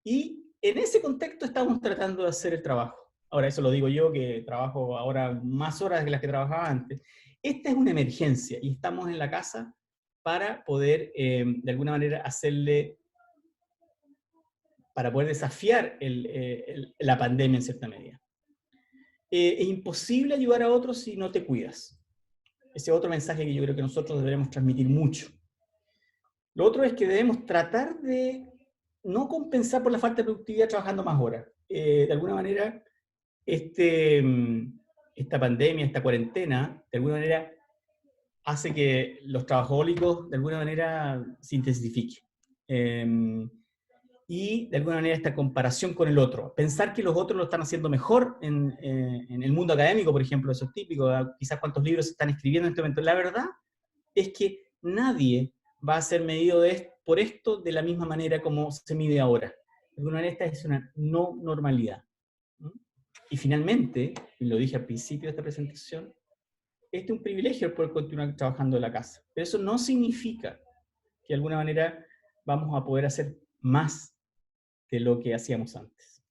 Y en ese contexto estamos tratando de hacer el trabajo. Ahora, eso lo digo yo, que trabajo ahora más horas que las que trabajaba antes. Esta es una emergencia y estamos en la casa para poder, de alguna manera, para poder desafiar la pandemia en cierta medida. Es imposible ayudar a otros si no te cuidas. Ese es otro mensaje que yo creo que nosotros debemos transmitir mucho. Lo otro es que debemos tratar de no compensar por la falta de productividad trabajando más horas. De alguna manera, esta pandemia, esta cuarentena, de alguna manera hace que los trabajólicos de alguna manera se intensifiquen. Y de alguna manera esta comparación con el otro. Pensar que los otros lo están haciendo mejor en el mundo académico, por ejemplo, eso es típico, quizás cuántos libros se están escribiendo en este momento. La verdad es que nadie va a ser medido por esto de la misma manera como se mide ahora. De alguna manera esta es una no normalidad. Y finalmente, y lo dije al principio de esta presentación, este es un privilegio poder continuar trabajando en la casa. Pero eso no significa que de alguna manera vamos a poder hacer más de lo que hacíamos antes.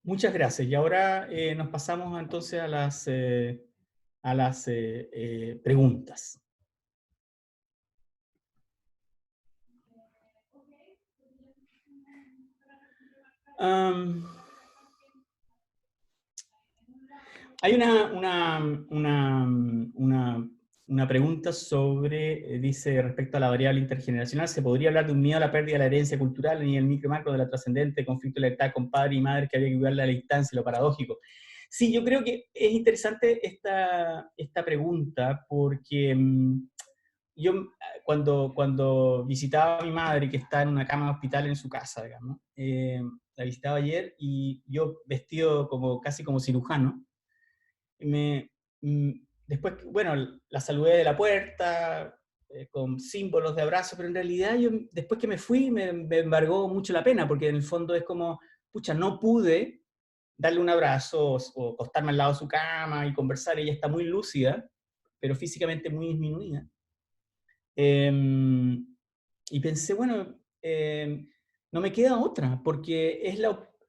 Muchas gracias. Y ahora nos pasamos entonces a las preguntas. Hay una pregunta sobre, dice, respecto a la variable intergeneracional, ¿se podría hablar de un miedo a la pérdida de la herencia cultural ni el micro macro de la trascendente conflicto de lealtad con padre y madre que había que cuidarle a la distancia, lo paradójico? Sí, yo creo que es interesante esta pregunta porque yo cuando visitaba a mi madre, que está en una cama de hospital en su casa, digamos, la visitaba ayer y yo vestido casi como cirujano, después, bueno, la saludé de la puerta, con símbolos de abrazo, pero en realidad yo, después que me fui, me embargó mucho la pena, porque en el fondo es como, pucha, no pude darle un abrazo o acostarme al lado de su cama y conversar. Ella está muy lúcida, pero físicamente muy disminuida. Y pensé, bueno, no me queda otra, porque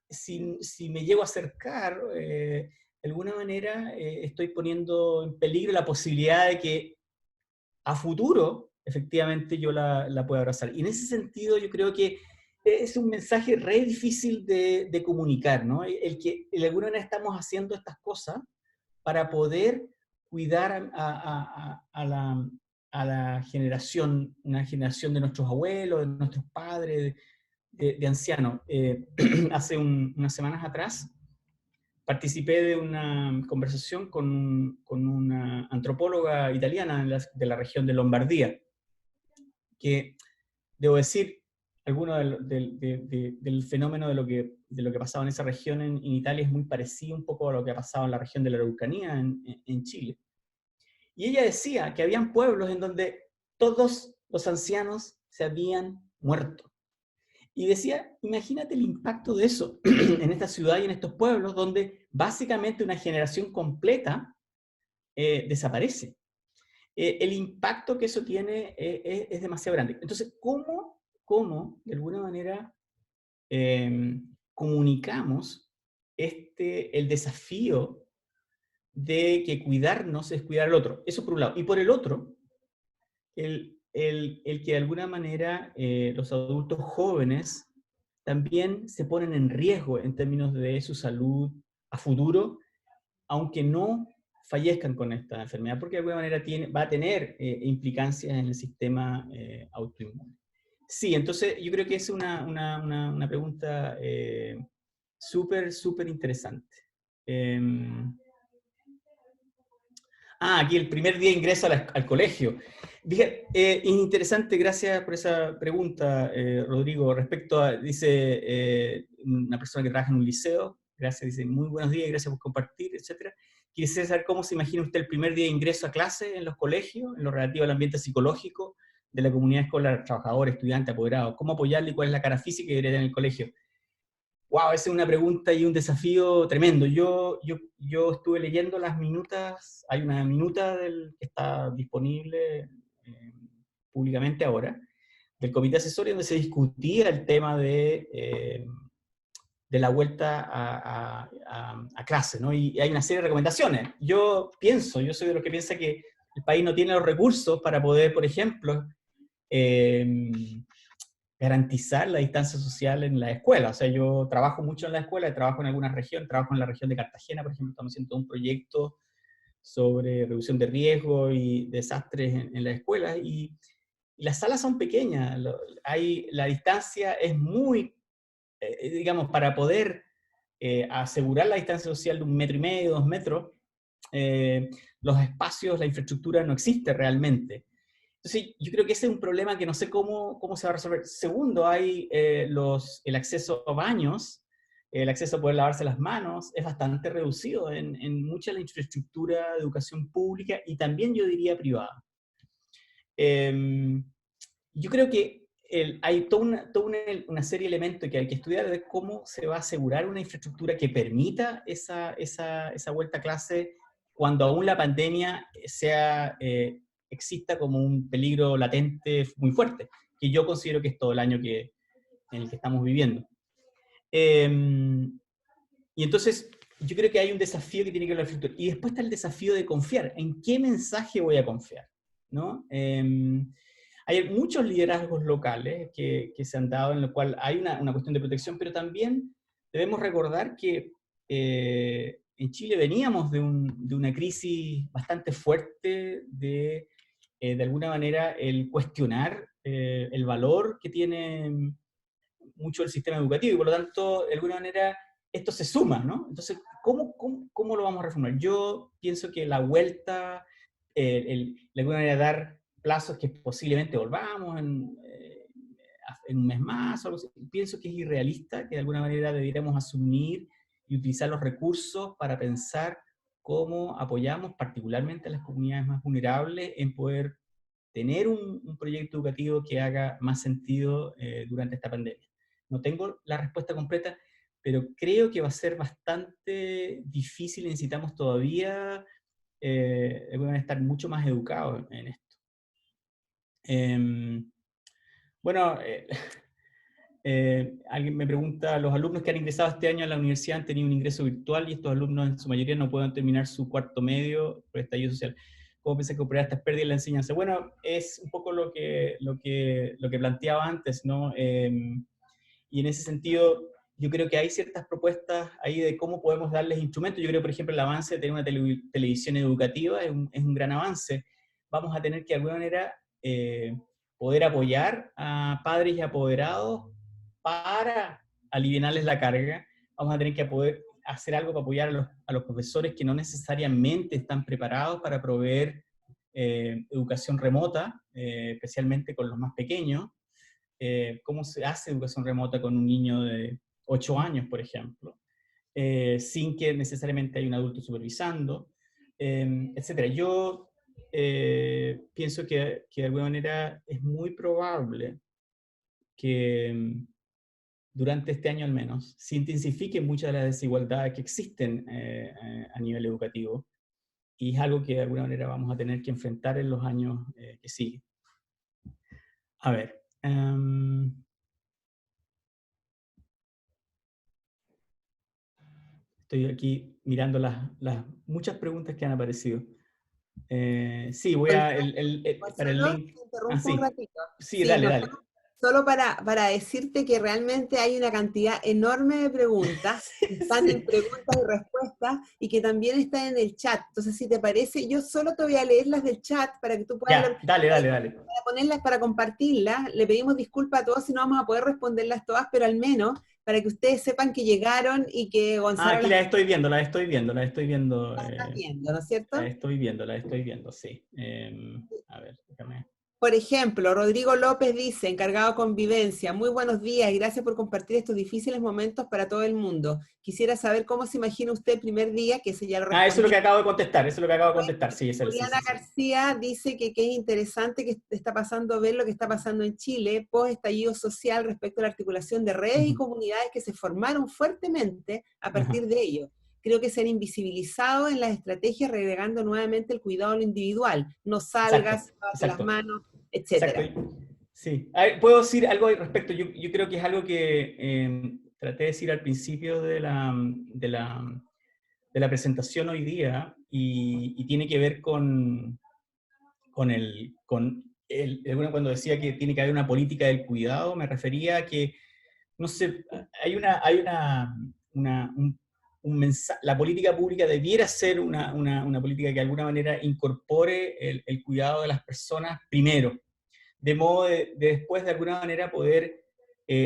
si me llego a acercar, de alguna manera estoy poniendo en peligro la posibilidad de que a futuro, efectivamente, yo la pueda abrazar. Y en ese sentido, yo creo que es un mensaje re difícil de comunicar, ¿no? El que de alguna manera estamos haciendo estas cosas para poder cuidar a la generación, una generación de nuestros abuelos, de nuestros padres, de ancianos. Hace unas semanas atrás participé de una conversación con una antropóloga italiana de la región de Lombardía, que, debo decir, alguno del fenómeno de lo que pasaba en esa región en Italia es muy parecido un poco a lo que ha pasado en la región de la Araucanía en Chile. Y ella decía que habían pueblos en donde todos los ancianos se habían muerto. Y decía, imagínate el impacto de eso en esta ciudad y en estos pueblos donde básicamente una generación completa desaparece. El impacto que eso tiene es demasiado grande. Entonces, ¿cómo de alguna manera comunicamos el desafío de que cuidarnos es cuidar al otro? Eso por un lado. Y por el otro, el que de alguna manera los adultos jóvenes también se ponen en riesgo en términos de su salud a futuro, aunque no fallezcan con esta enfermedad, porque de alguna manera va a tener implicancias en el sistema autoinmune. Sí, entonces yo creo que es una pregunta súper interesante. Aquí el primer día de ingreso al colegio. Dije, es interesante, gracias por esa pregunta, Rodrigo, respecto a, dice una persona que trabaja en un liceo, gracias, dice, muy buenos días, gracias por compartir, etc. Quisiera saber cómo se imagina usted el primer día de ingreso a clase en los colegios, en lo relativo al ambiente psicológico de la comunidad escolar, trabajadores, estudiantes, apoderados, cómo apoyarle y cuál es la cara física que debería tener en el colegio. Wow, esa es una pregunta y un desafío tremendo. Yo estuve leyendo las minutas, hay una minuta que está disponible públicamente ahora, del comité asesorio donde se discutía el tema de la vuelta a clase, ¿no? Y hay una serie de recomendaciones. Yo soy de los que piensa que el país no tiene los recursos para poder, por ejemplo, garantizar la distancia social en la escuela. O sea, yo trabajo mucho en la escuela, trabajo en algunas regiones, trabajo en la región de Cartagena, por ejemplo, estamos haciendo un proyecto sobre reducción de riesgo y desastres en las escuelas, y las salas son pequeñas, la distancia es muy, digamos, para poder asegurar la distancia social de 1,5 metros, 2 metros, los espacios, la infraestructura no existe realmente. Entonces, yo creo que ese es un problema que no sé cómo se va a resolver. Segundo, hay el acceso a baños, el acceso a poder lavarse las manos, es bastante reducido en mucha de la infraestructura de educación pública y también yo diría privada. Yo creo que hay toda una serie de elementos que hay que estudiar de cómo se va a asegurar una infraestructura que permita esa vuelta a clase cuando aún la pandemia exista como un peligro latente muy fuerte, que yo considero que es todo el año en el que estamos viviendo. Y entonces, yo creo que hay un desafío que tiene que ver con la infraestructura. Y después está el desafío de confiar. ¿En qué mensaje voy a confiar? ¿No? Hay muchos liderazgos locales que se han dado en lo cual hay una cuestión de protección, pero también debemos recordar que en Chile veníamos de una crisis bastante fuerte de alguna manera, el cuestionar el valor que tiene mucho el sistema educativo, y por lo tanto, de alguna manera, esto se suma, ¿no? Entonces, ¿cómo lo vamos a reformar? Yo pienso que la vuelta, de alguna manera dar plazos que posiblemente volvamos en un mes más, o algo así, pienso que es irrealista, que de alguna manera debiéramos asumir y utilizar los recursos para pensar cómo apoyamos particularmente a las comunidades más vulnerables en poder tener un proyecto educativo que haga más sentido durante esta pandemia. No tengo la respuesta completa, pero creo que va a ser bastante difícil y necesitamos todavía estar mucho más educados en esto. Bueno, alguien me pregunta, los alumnos que han ingresado este año a la universidad han tenido un ingreso virtual y estos alumnos en su mayoría no pueden terminar su cuarto medio por estallido social. ¿Cómo piensa que operar estas pérdidas en la enseñanza? Bueno, es un poco lo que planteaba antes, ¿no? Y en ese sentido, yo creo que hay ciertas propuestas ahí de cómo podemos darles instrumentos. Yo creo, por ejemplo, el avance de tener una televisión educativa es un gran avance. Vamos a tener que, de alguna manera, poder apoyar a padres y apoderados para aliviarles la carga. Vamos a tener que poder hacer algo para apoyar a los profesores que no necesariamente están preparados para proveer educación remota, especialmente con los más pequeños. Cómo se hace educación remota con un niño de 8 años, por ejemplo, sin que necesariamente haya un adulto supervisando, etc. Yo pienso que de alguna manera es muy probable que durante este año al menos se intensifiquen muchas de las desigualdades que existen a nivel educativo, y es algo que de alguna manera vamos a tener que enfrentar en los años que siguen. A ver. Estoy aquí mirando las muchas preguntas que han aparecido. Sí, voy a... para el link. Te interrumpo un ratito. Sí, dale. Solo para decirte que realmente hay una cantidad enorme de preguntas, están en preguntas y respuestas, y que también están en el chat. Entonces, si te parece, yo solo te voy a leer las del chat para que tú puedas... Ya, dale. Para ponerlas, para compartirlas. Le pedimos disculpas a todos si no vamos a poder responderlas todas, pero al menos para que ustedes sepan que llegaron y que Gonzalo... aquí las estoy viendo. Las estás viendo, ¿no es cierto? Las estoy viendo, sí. A ver, déjame... Por ejemplo, Rodrigo López dice, encargado de convivencia, muy buenos días y gracias por compartir estos difíciles momentos para todo el mundo. Quisiera saber cómo se imagina usted el primer día, que ese ya lo respondí. Eso es lo que acabo de contestar, sí. Juliana García dice que es interesante que está pasando, ver lo que está pasando en Chile, post estallido social respecto a la articulación de redes y comunidades que se formaron fuertemente a partir de ello. Creo que se han invisibilizado en las estrategias, relegando nuevamente el cuidado a lo individual. No salgas, lávate las manos, etc. Sí, a ver, puedo decir algo al respecto. Yo creo que es algo que traté de decir al principio de la presentación hoy día y tiene que ver bueno, cuando decía que tiene que haber una política del cuidado, me refería a que, no sé, la política pública debiera ser una política que de alguna manera incorpore el cuidado de las personas primero, de modo de después de alguna manera poder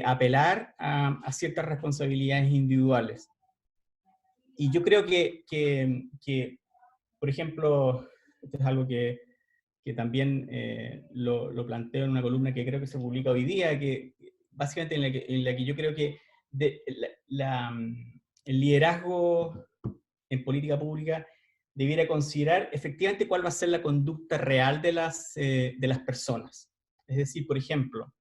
apelar a ciertas responsabilidades individuales. Y yo creo que, por ejemplo, esto es algo que también lo planteo en una columna que creo que se publica hoy día, que básicamente en la que yo creo que el liderazgo en política pública debiera considerar efectivamente cuál va a ser la conducta real de las personas. Es decir, por ejemplo,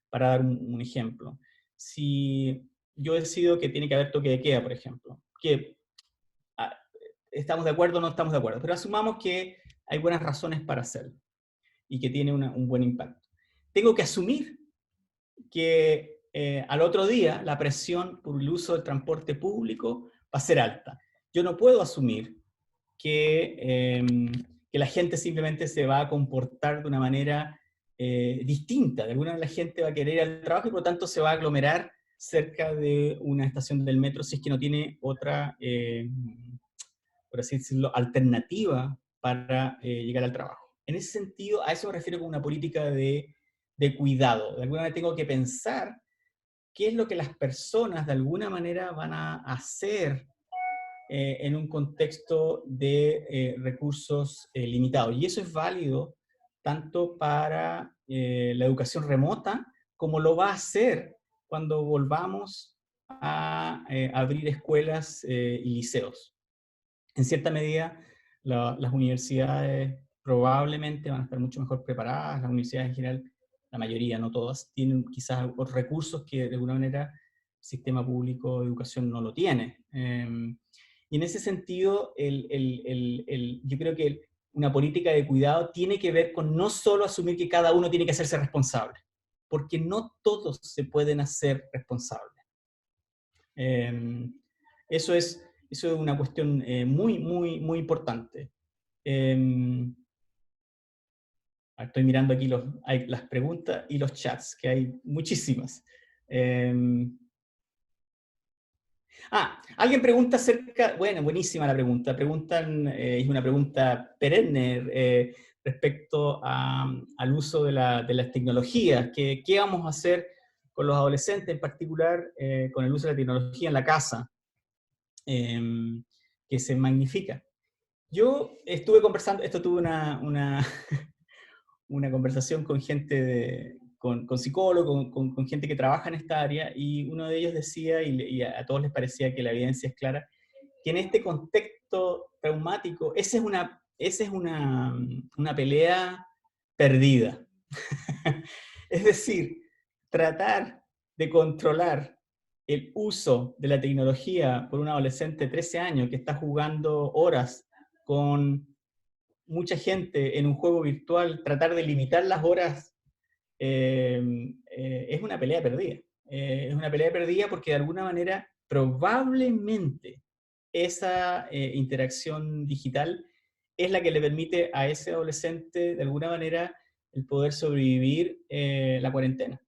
para dar un ejemplo, si yo decido que tiene que haber toque de queda, por ejemplo, que estamos de acuerdo o no estamos de acuerdo, pero asumamos que hay buenas razones para hacerlo y que tiene un buen impacto. Tengo que asumir que al otro día la presión por el uso del transporte público va a ser alta. Yo no puedo asumir que la gente simplemente se va a comportar de una manera distinta. De alguna manera la gente va a querer ir al trabajo y por lo tanto se va a aglomerar cerca de una estación del metro si es que no tiene otra, por así decirlo, alternativa para llegar al trabajo. En ese sentido, a eso me refiero con una política de cuidado. De alguna manera tengo que pensar qué es lo que las personas de alguna manera van a hacer en un contexto de recursos limitados. Y eso es válido tanto para la educación remota como lo va a hacer cuando volvamos a abrir escuelas y liceos. En cierta medida, las universidades probablemente van a estar mucho mejor preparadas. Las universidades en general, la mayoría, no todas, tienen quizás otros recursos que de alguna manera el sistema público de educación no lo tiene. Y en ese sentido, yo creo que una política de cuidado tiene que ver con no solo asumir que cada uno tiene que hacerse responsable, porque no todos se pueden hacer responsables. Eso es una cuestión muy, muy, muy importante. Estoy mirando aquí las preguntas y los chats, que hay muchísimas. Alguien pregunta acerca, bueno, buenísima la pregunta, es una pregunta perenne respecto al uso de las tecnologías, ¿qué vamos a hacer con los adolescentes, en particular con el uso de la tecnología en la casa, que se magnifica? Yo estuve conversando, tuve una conversación con gente con psicólogos, con gente que trabaja en esta área, y uno de ellos decía, y a todos les parecía que la evidencia es clara, que en este contexto traumático, esa es una pelea perdida. Es decir, tratar de controlar el uso de la tecnología por un adolescente de 13 años que está jugando horas con mucha gente en un juego virtual, tratar de limitar las horas, es una pelea perdida. Es una pelea perdida porque de alguna manera probablemente esa interacción digital es la que le permite a ese adolescente de alguna manera el poder sobrevivir la cuarentena.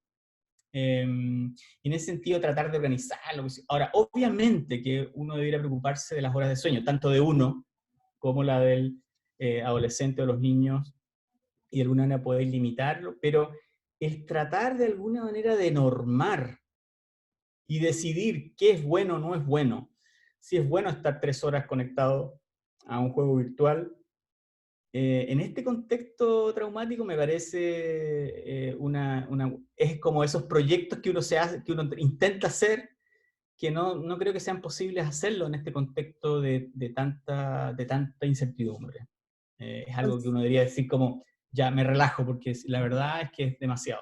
Y en ese sentido tratar de organizarlo. Ahora, obviamente que uno debería preocuparse de las horas de sueño, tanto de uno como la del adolescente o los niños, y de alguna manera poder limitarlo, pero el tratar de alguna manera de normar y decidir qué es bueno o no es bueno, si es bueno estar 3 horas conectado a un juego virtual, en este contexto traumático me parece es como esos proyectos que uno que uno intenta hacer, que no creo que sean posibles hacerlo en este contexto de tanta incertidumbre. Es algo que uno debería decir como, ya me relajo, porque la verdad es que es demasiado.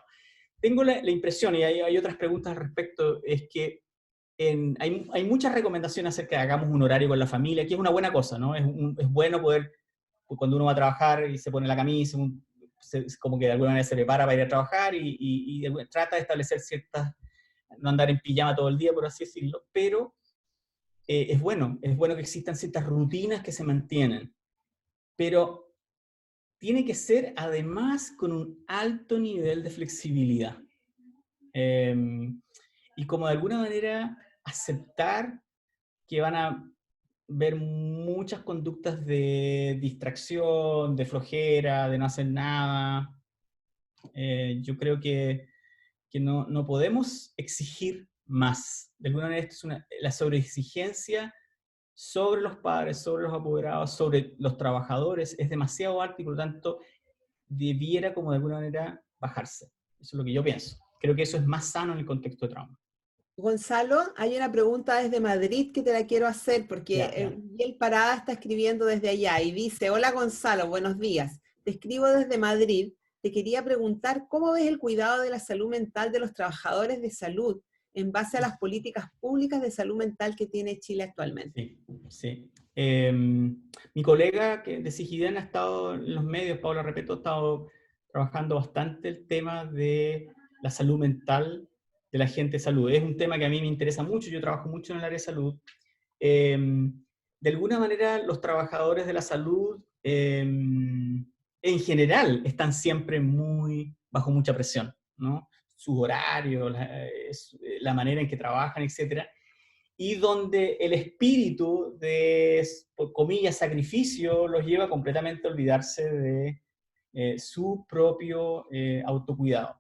Tengo la impresión, y hay otras preguntas al respecto, es que hay muchas recomendaciones acerca de que hagamos un horario con la familia, que es una buena cosa, ¿no? Es bueno poder, cuando uno va a trabajar y se pone la camisa, como que de alguna manera se prepara para ir a trabajar y trata de establecer ciertas, no andar en pijama todo el día, por así decirlo, pero es bueno que existan ciertas rutinas que se mantienen, pero tiene que ser además con un alto nivel de flexibilidad. Y como de alguna manera aceptar que van a ver muchas conductas de distracción, de flojera, de no hacer nada. Yo creo que no podemos exigir más. De alguna manera esto es la sobreexigencia sobre los padres, sobre los apoderados, sobre los trabajadores, es demasiado alto y por lo tanto debiera como de alguna manera bajarse. Eso es lo que yo pienso. Creo que eso es más sano en el contexto de trauma. Gonzalo, hay una pregunta desde Madrid que te la quiero hacer porque Miguel Parada está escribiendo desde allá y dice: hola Gonzalo, buenos días. Te escribo desde Madrid. Te quería preguntar cómo ves el cuidado de la salud mental de los trabajadores de salud en base a las políticas públicas de salud mental que tiene Chile actualmente. Sí. Mi colega de Sigiden ha estado en los medios, Paula Repeto, ha estado trabajando bastante el tema de la salud mental de la gente de salud. Es un tema que a mí me interesa mucho, yo trabajo mucho en el área de salud. De alguna manera, los trabajadores de la salud, en general, están siempre bajo mucha presión, ¿no? Sus horarios, la manera en que trabajan, etc. Y donde el espíritu de, por comillas, sacrificio los lleva completamente a olvidarse de su propio autocuidado.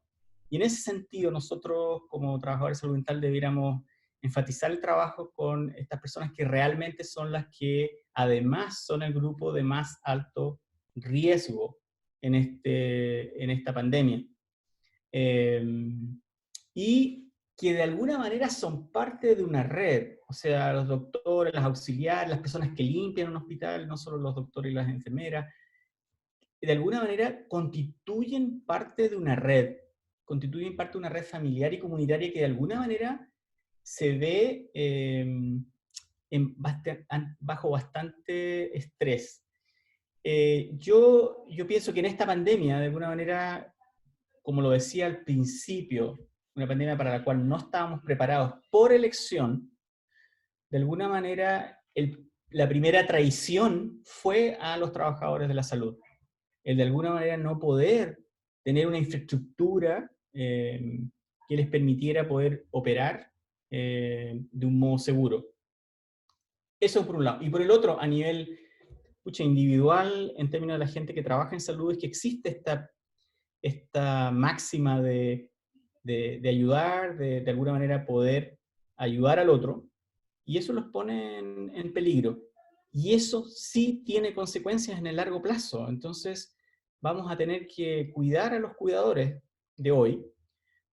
Y en ese sentido, nosotros como trabajadores de salud mental debiéramos enfatizar el trabajo con estas personas que realmente son las que además son el grupo de más alto riesgo en esta pandemia. Y que de alguna manera son parte de una red, o sea, los doctores, las auxiliares, las personas que limpian un hospital, no solo los doctores y las enfermeras, de alguna manera constituyen parte de una red, constituyen parte de una red familiar y comunitaria que de alguna manera se ve bajo bastante estrés. Yo pienso que en esta pandemia, de alguna manera, como lo decía al principio, una pandemia para la cual no estábamos preparados por elección, de alguna manera la primera traición fue a los trabajadores de la salud. El de alguna manera no poder tener una infraestructura que les permitiera poder operar de un modo seguro. Eso por un lado. Y por el otro, a nivel individual, en términos de la gente que trabaja en salud, es que existe esta máxima de ayudar, de alguna manera poder ayudar al otro, y eso los pone en peligro. Y eso sí tiene consecuencias en el largo plazo. Entonces, vamos a tener que cuidar a los cuidadores de hoy,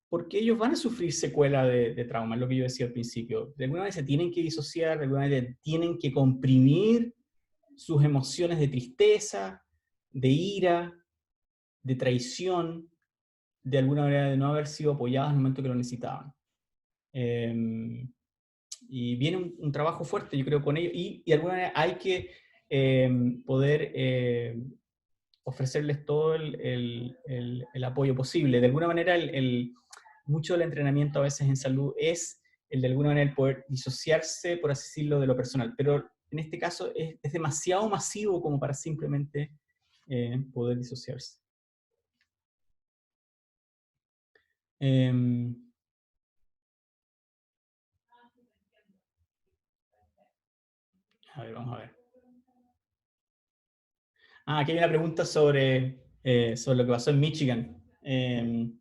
porque ellos van a sufrir secuela de trauma, es lo que yo decía al principio. De alguna manera se tienen que disociar, de alguna manera tienen que comprimir sus emociones de tristeza, de ira, de traición, de alguna manera de no haber sido apoyados en el momento que lo necesitaban. Y viene un trabajo fuerte, yo creo, con ellos, y de alguna manera hay que poder ofrecerles todo el apoyo posible. De alguna manera, mucho del entrenamiento a veces en salud es el de alguna manera el poder disociarse, por así decirlo, de lo personal. Pero en este caso es demasiado masivo como para simplemente poder disociarse. A ver, vamos a ver. Aquí hay una pregunta sobre lo que pasó en Michigan, que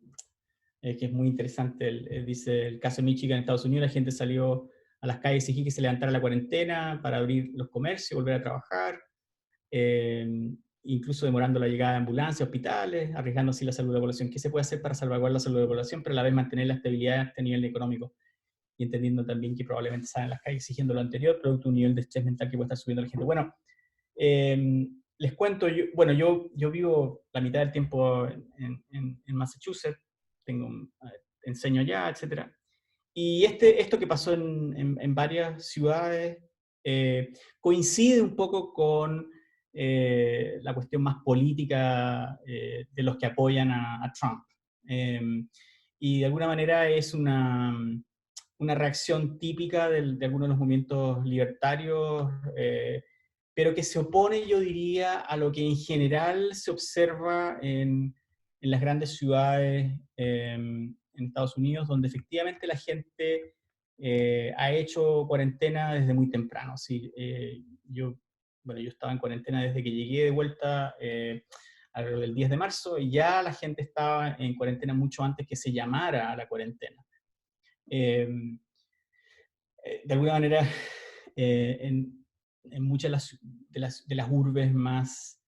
es muy interesante. Dice, el caso de Michigan en Estados Unidos, la gente salió a las calles y exigía que se levantara la cuarentena para abrir los comercios, volver a trabajar, incluso demorando la llegada de ambulancias, hospitales, arriesgando así la salud de la población. ¿Qué se puede hacer para salvaguardar la salud de la población, pero a la vez mantener la estabilidad a este nivel económico? Y entendiendo también que probablemente salen a las calles exigiendo lo anterior, producto de un nivel de estrés mental que puede estar subiendo la gente. Bueno, les cuento, yo vivo la mitad del tiempo en Massachusetts, enseño allá, etc. Y esto que pasó en varias ciudades coincide un poco con la cuestión más política de los que apoyan a Trump. Y de alguna manera es una reacción típica de algunos de los movimientos libertarios, pero que se opone, yo diría, a lo que en general se observa en las grandes ciudades en Estados Unidos, donde efectivamente la gente ha hecho cuarentena desde muy temprano. ¿Sí? Yo estaba en cuarentena desde que llegué de vuelta alrededor del 10 de marzo, y ya la gente estaba en cuarentena mucho antes que se llamara a la cuarentena. De alguna manera, en muchas de las urbes más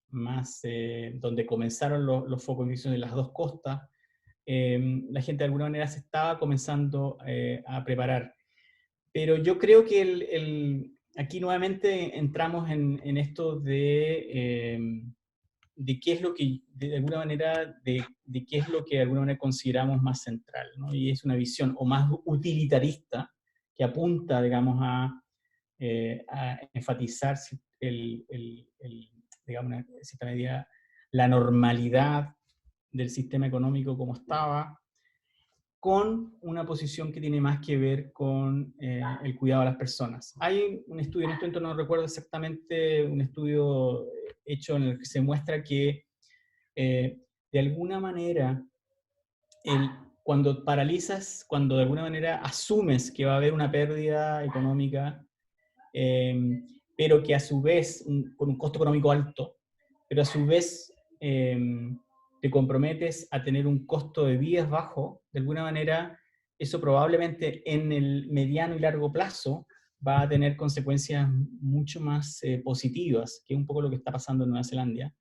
donde comenzaron los focos de infección en las dos costas, la gente de alguna manera se estaba comenzando a preparar. Pero yo creo que aquí nuevamente entramos en esto de qué es lo que, de alguna manera, de qué es lo que de alguna manera consideramos más central, ¿no? Y es una visión o más utilitarista que apunta, digamos, a enfatizar digamos, en cierta medida, la normalidad del sistema económico como estaba, con una posición que tiene más que ver con el cuidado de las personas. Hay un estudio, en este momento no recuerdo exactamente, un estudio hecho en el que se muestra que de alguna manera cuando paralizas, cuando de alguna manera asumes que va a haber una pérdida económica, pero que a su vez, con un costo económico alto, pero a su vez te comprometes a tener un costo de vidas bajo, de alguna manera eso probablemente en el mediano y largo plazo va a tener consecuencias mucho más positivas, que es un poco lo que está pasando en Nueva Zelanda,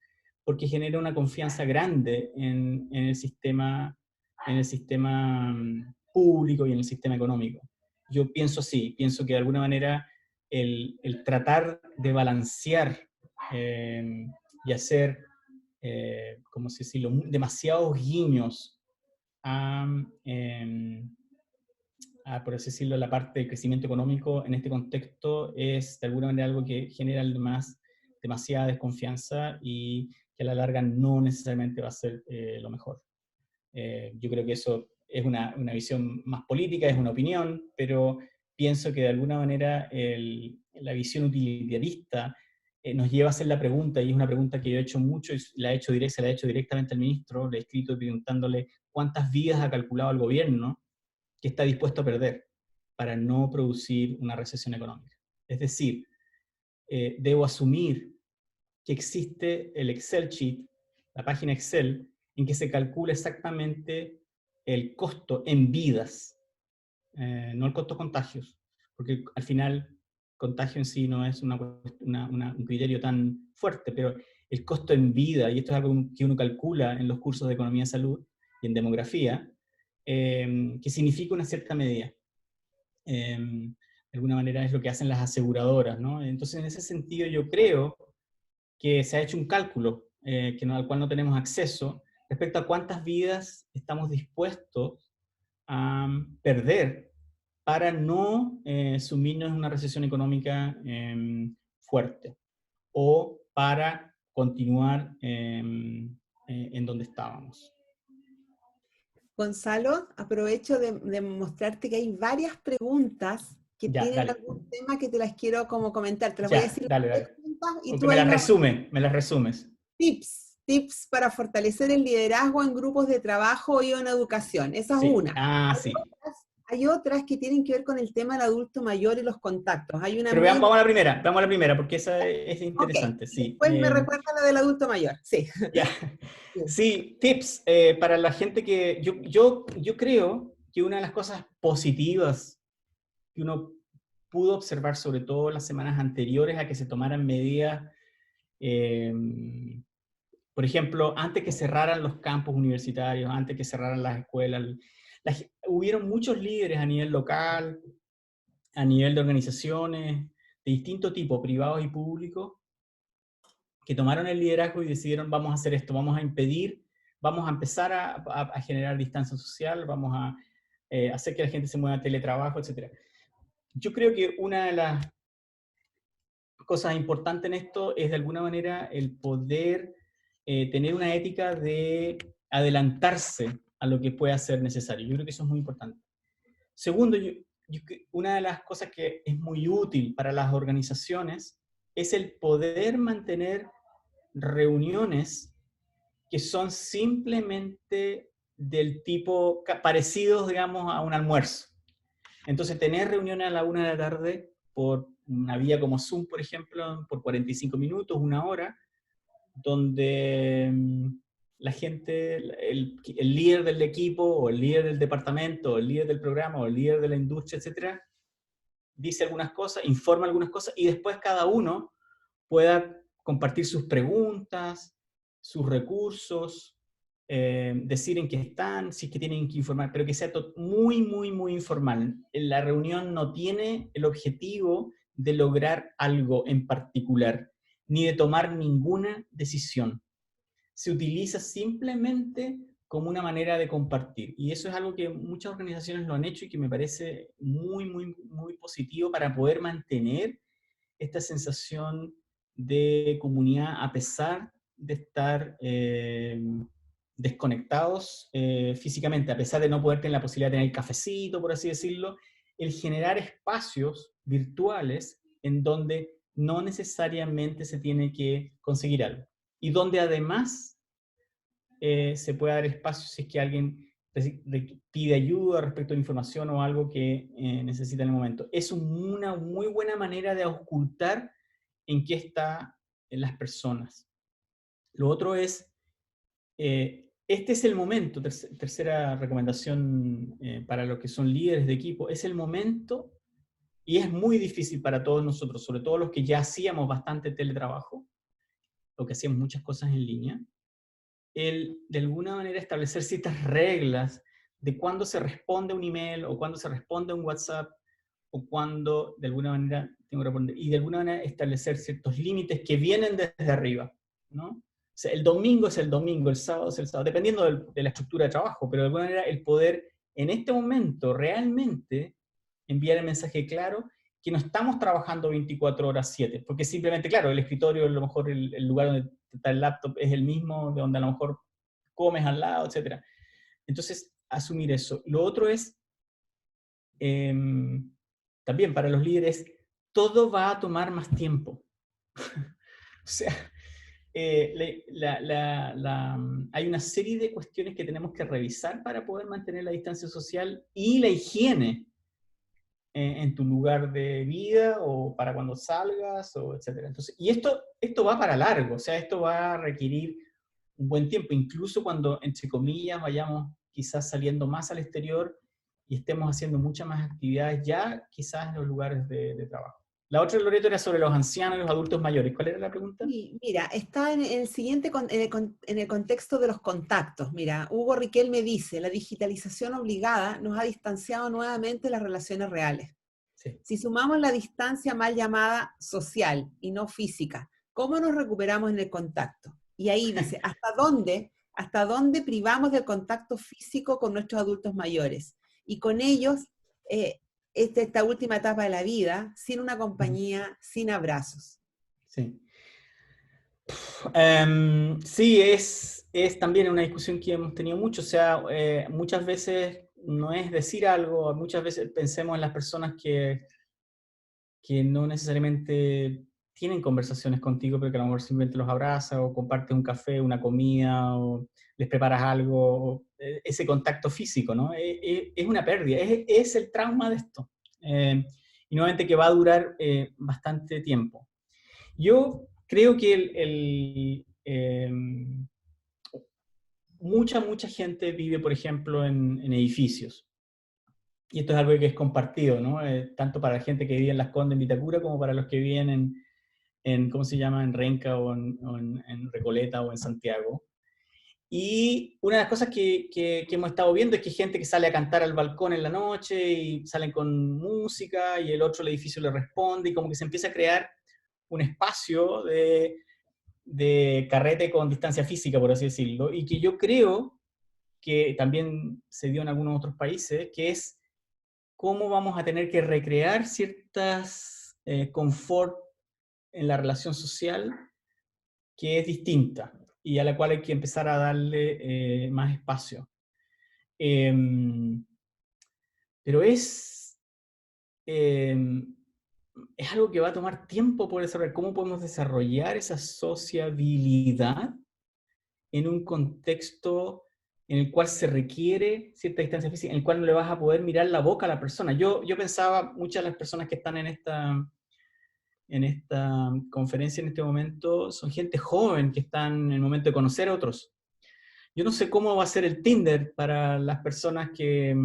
porque genera una confianza grande en el sistema público y en el sistema económico. Yo pienso así, pienso que de alguna manera el tratar de balancear y hacer, ¿cómo se dice?, demasiados guiños por así decirlo, la parte de crecimiento económico en este contexto es de alguna manera algo que genera además demasiada desconfianza y que a la larga no necesariamente va a ser lo mejor. Yo creo que eso es una visión más política, es una opinión, pero pienso que de alguna manera la visión utilitarista nos lleva a hacer la pregunta, y es una pregunta que yo he hecho mucho, y se la he hecho directamente al ministro, le he escrito preguntándole cuántas vidas ha calculado el gobierno que está dispuesto a perder para no producir una recesión económica. Es decir, debo asumir que existe el Excel sheet, la página Excel, en que se calcula exactamente el costo en vidas, no el costo contagios, porque al final contagio en sí no es un criterio tan fuerte, pero el costo en vida, y esto es algo que uno calcula en los cursos de economía y salud y en demografía, que significa una cierta medida. De alguna manera es lo que hacen las aseguradoras, ¿no? Entonces, en ese sentido, yo creo que se ha hecho un cálculo al cual no tenemos acceso respecto a cuántas vidas estamos dispuestos a perder para no sumirnos en una recesión económica fuerte o para continuar en donde estábamos. Gonzalo, aprovecho de mostrarte que hay varias preguntas que tienen dale. algún tema que te las quiero como comentar. Te las Ya, voy a decir dale. y Porque tú me ahí las resumes. Tips para fortalecer el liderazgo en grupos de trabajo y en educación. Esa es una. Sí. Hay otras que tienen que ver con el tema del adulto mayor y los contactos. Hay una Pero vamos a la primera, porque esa es interesante. Okay. Sí. Después me recuerda la del adulto mayor, sí. Ya. Sí, tips para la gente que... Yo creo que una de las cosas positivas que uno pudo observar, sobre todo las semanas anteriores a que se tomaran medidas, por ejemplo, antes que cerraran los campus universitarios, antes que cerraran las escuelas, hubieron muchos líderes a nivel local, a nivel de organizaciones de distinto tipo, privados y públicos, que tomaron el liderazgo y decidieron vamos a hacer esto, vamos a impedir, vamos a empezar a generar distancia social, vamos a hacer que la gente se mueva a teletrabajo, etc. Yo creo que una de las cosas importantes en esto es de alguna manera el poder tener una ética de adelantarse a lo que pueda ser necesario. Yo creo que eso es muy importante. Segundo, una de las cosas que es muy útil para las organizaciones es el poder mantener reuniones que son simplemente del tipo parecidos, digamos, a un almuerzo. Entonces, tener reuniones a la 1 de la tarde por una vía como Zoom, por ejemplo, por 45 minutos, 1 hora, donde la gente, el líder del equipo, o el líder del departamento, o el líder del programa, o el líder de la industria, etcétera, dice algunas cosas, informa algunas cosas, y después cada uno pueda compartir sus preguntas, sus recursos, decir en qué están, si es que tienen que informar, pero que sea muy, muy, muy informal. La reunión no tiene el objetivo de lograr algo en particular, ni de tomar ninguna decisión. Se utiliza simplemente como una manera de compartir. Y eso es algo que muchas organizaciones lo han hecho y que me parece muy, muy, muy positivo para poder mantener esta sensación de comunidad a pesar de estar desconectados físicamente, a pesar de no poder tener la posibilidad de tener el cafecito, por así decirlo, el generar espacios virtuales en donde no necesariamente se tiene que conseguir algo. Y donde además se puede dar espacio si es que alguien pide ayuda respecto a información o algo que necesita en el momento. Es una muy buena manera de ocultar en qué están las personas. Lo otro es, este es el momento, tercera recomendación para los que son líderes de equipo, es el momento, y es muy difícil para todos nosotros, sobre todo los que ya hacíamos bastante teletrabajo, o que hacíamos muchas cosas en línea, el de alguna manera establecer ciertas reglas de cuándo se responde a un email, o cuándo se responde a un WhatsApp, o cuándo de alguna manera tengo que responder, y de alguna manera establecer ciertos límites que vienen desde arriba, ¿no? O sea, el domingo es el domingo, el sábado es el sábado, dependiendo de la estructura de trabajo, pero de alguna manera el poder en este momento realmente enviar el mensaje claro que no estamos trabajando 24 horas 7, porque simplemente, claro, el escritorio, a lo mejor el lugar donde está el laptop es el mismo, de donde a lo mejor comes al lado, etc. Entonces, asumir eso. Lo otro es, también para los líderes, todo va a tomar más tiempo. O sea, hay una serie de cuestiones que tenemos que revisar para poder mantener la distancia social y la higiene en tu lugar de vida o para cuando salgas, o etcétera. Entonces, y esto va para largo, o sea, esto va a requerir un buen tiempo, incluso cuando, entre comillas, vayamos quizás saliendo más al exterior y estemos haciendo muchas más actividades ya quizás en los lugares de trabajo. La otra, Loreto, era sobre los ancianos y los adultos mayores. ¿Cuál era la pregunta? Sí, mira, está en el siguiente, en el contexto de los contactos. Mira, Hugo Riquel me dice, la digitalización obligada nos ha distanciado nuevamente de las relaciones reales. Sí. Si sumamos la distancia mal llamada social y no física, ¿cómo nos recuperamos en el contacto? Y ahí dice, ¿hasta dónde privamos del contacto físico con nuestros adultos mayores? Y con ellos, esta última etapa de la vida, sin una compañía, sin abrazos. Sí. Sí, es también una discusión que hemos tenido mucho. O sea, muchas veces no es decir algo, muchas veces pensemos en las personas que no necesariamente tienen conversaciones contigo, pero que a lo mejor simplemente los abrazas, o compartes un café, una comida, o les preparas algo, ese contacto físico, ¿no? Es una pérdida, es el trauma de esto. Y nuevamente que va a durar bastante tiempo. Yo creo que mucha gente vive, por ejemplo, en edificios. Y esto es algo que es compartido, ¿no? Tanto para la gente que vive en Las Condes, en Vitacura, como para los que viven ¿cómo se llama?, en Renca, o en Recoleta, o en Santiago. Y una de las cosas que hemos estado viendo es que hay gente que sale a cantar al balcón en la noche, y salen con música, y el otro, el edificio, le responde, y como que se empieza a crear un espacio de carrete con distancia física, por así decirlo, y que yo creo que también se dio en algunos otros países, que es cómo vamos a tener que recrear ciertas confort en la relación social que es distinta y a la cual hay que empezar a darle más espacio. Pero es algo que va a tomar tiempo por desarrollar. ¿Cómo podemos desarrollar esa sociabilidad en un contexto en el cual se requiere cierta distancia física, en el cual no le vas a poder mirar la boca a la persona? Yo pensaba, muchas de las personas que están en esta conferencia en este momento son gente joven que están en el momento de conocer a otros. Yo no sé cómo va a ser el Tinder para las personas que...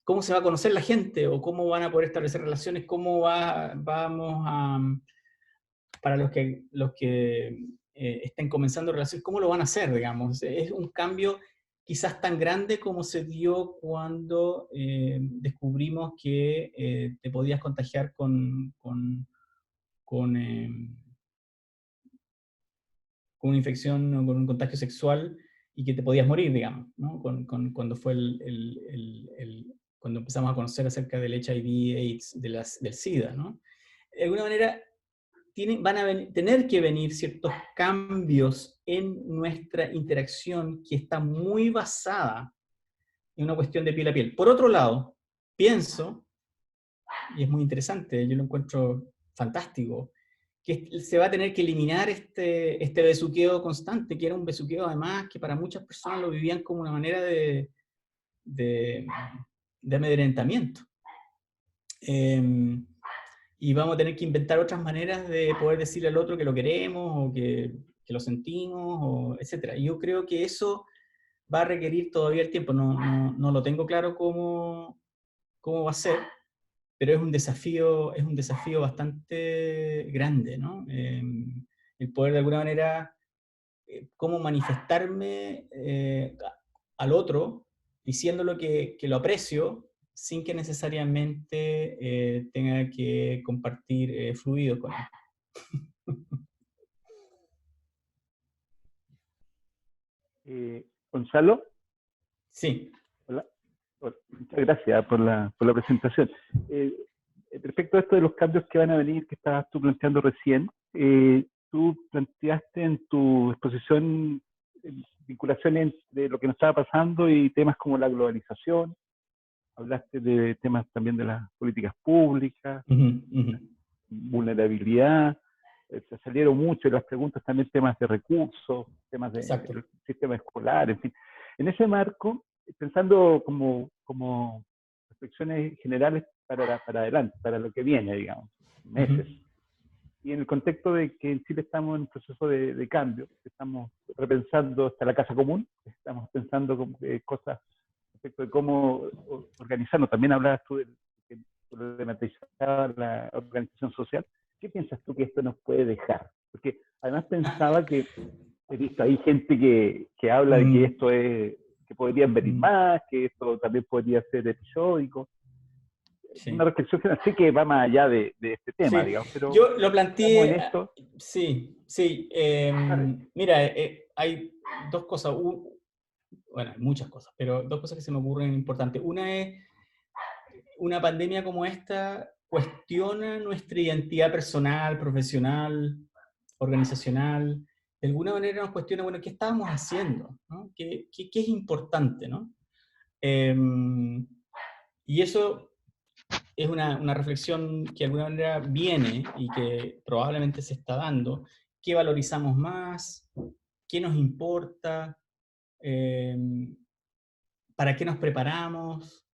cómo se va a conocer la gente o cómo van a poder establecer relaciones, cómo vamos a... para los que estén comenzando relaciones, ¿cómo lo van a hacer, digamos? Es un cambio quizás tan grande como se dio cuando descubrimos que te podías contagiar con una infección o con un contagio sexual y que te podías morir, digamos, ¿no? Cuando fue cuando empezamos a conocer acerca del HIV, AIDS, del SIDA, ¿no? De alguna manera van a tener que venir ciertos cambios en nuestra interacción que está muy basada en una cuestión de piel a piel. Por otro lado, pienso, y es muy interesante, yo lo encuentro fantástico, que se va a tener que eliminar este besuqueo constante, que era un besuqueo además que para muchas personas lo vivían como una manera de amedrentamiento. Y vamos a tener que inventar otras maneras de poder decirle al otro que lo queremos, o que lo sentimos, etc. Y yo creo que eso va a requerir todavía el tiempo. No lo tengo claro cómo va a ser, pero es un desafío bastante grande, ¿no? El poder de alguna manera, cómo manifestarme al otro, diciéndolo que lo aprecio, sin que necesariamente tenga que compartir fluidos con él. Gonzalo. Sí. Hola. Muchas gracias por la presentación. Respecto a esto de los cambios que van a venir, que estabas tú planteando recién, tú planteaste en tu exposición vinculaciones entre lo que nos estaba pasando y temas como la globalización. Hablaste de temas también de las políticas públicas, vulnerabilidad. Se salieron mucho las preguntas, también temas de recursos, temas del sistema escolar, en fin. En ese marco, pensando como reflexiones generales para adelante, para lo que viene, digamos, meses. Y en el contexto de que en Chile estamos en un proceso de cambio, estamos repensando hasta la casa común, estamos pensando cosas respecto de cómo organizarnos. También hablabas tú de que problematizaba la organización social. ¿Qué piensas tú que esto nos puede dejar? Porque además pensaba que he visto ahí gente que habla de que esto es, que podrían venir más, que esto también podría ser episódico. Sí. Una reflexión que no sé que va más allá de este tema, sí, digamos, pero... Yo lo planteé... En esto. Sí. Mira, hay dos cosas. Bueno, hay muchas cosas, pero dos cosas que se me ocurren importantes. Una es, una pandemia como esta cuestiona nuestra identidad personal, profesional, organizacional. De alguna manera nos cuestiona, bueno, ¿qué estábamos haciendo? ¿No? ¿Qué es importante? ¿No? Y eso es una reflexión que de alguna manera viene y que probablemente se está dando. ¿Qué valorizamos más? ¿Qué nos importa? ¿Para qué nos preparamos?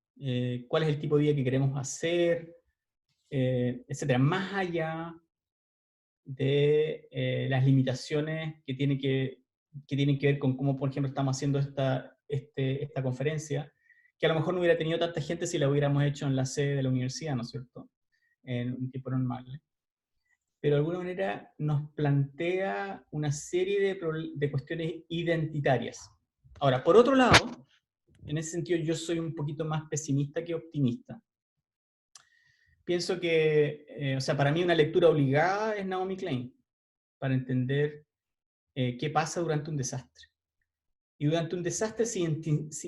¿Cuál es el tipo de vida que queremos hacer? Etcétera. Más allá de las limitaciones que tienen que ver con cómo, por ejemplo, estamos haciendo esta conferencia, que a lo mejor no hubiera tenido tanta gente si la hubiéramos hecho en la sede de la universidad, ¿no es cierto? En un tiempo normal. Pero de alguna manera nos plantea una serie de cuestiones identitarias. Ahora, por otro lado, en ese sentido yo soy un poquito más pesimista que optimista. Pienso que, o sea, para mí una lectura obligada es Naomi Klein, para entender qué pasa durante un desastre. Y durante un desastre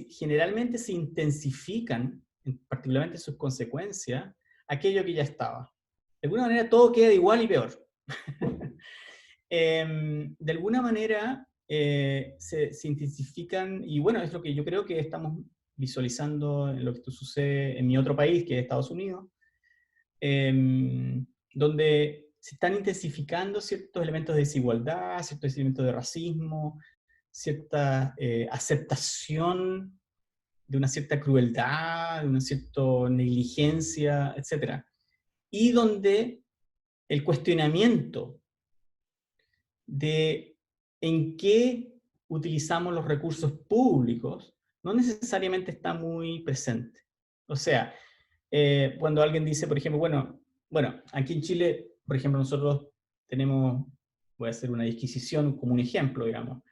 generalmente se intensifican, particularmente sus consecuencias, aquello que ya estaba. de alguna manera todo queda igual y peor. De alguna manera se intensifican, y bueno, es lo que yo creo que estamos visualizando en lo que sucede en mi otro país, que es Estados Unidos, donde se están intensificando ciertos elementos de desigualdad, ciertos elementos de racismo, cierta aceptación de una cierta crueldad, de una cierta negligencia, etc. Y donde el cuestionamiento de en qué utilizamos los recursos públicos no necesariamente está muy presente. O sea, cuando alguien dice, por ejemplo, bueno, aquí en Chile, por ejemplo, nosotros tenemos, voy a hacer una disquisición como un ejemplo, digamos,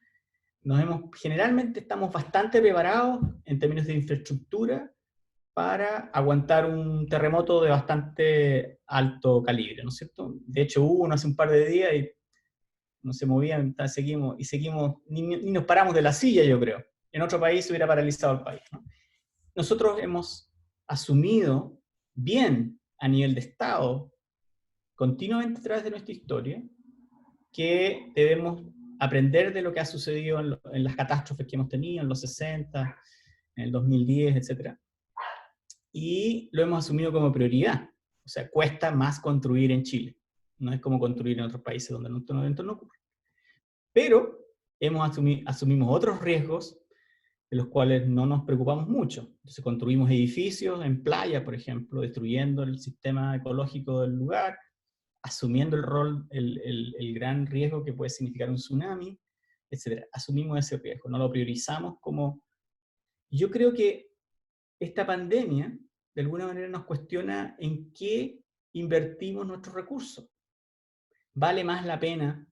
generalmente estamos bastante preparados en términos de infraestructura para aguantar un terremoto de bastante alto calibre, ¿no es cierto? De hecho, hubo uno hace un par de días y no se movían, seguimos, ni nos paramos de la silla, yo creo. En otro país se hubiera paralizado el país, ¿no? Nosotros hemos asumido bien a nivel de Estado, continuamente a través de nuestra historia, que debemos aprender de lo que ha sucedido en las catástrofes que hemos tenido en los 60, en el 2010, etc. Y lo hemos asumido como prioridad. O sea, cuesta más construir en Chile. No es como construir en otros países donde estos eventos no ocurren. Pero asumimos otros riesgos de los cuales no nos preocupamos mucho. Entonces construimos edificios en playa, por ejemplo, destruyendo el sistema ecológico del lugar, asumiendo el gran riesgo que puede significar un tsunami, etc. Asumimos ese riesgo, no lo priorizamos como... Yo creo que esta pandemia, de alguna manera, nos cuestiona en qué invertimos nuestros recursos. ¿Vale más la pena?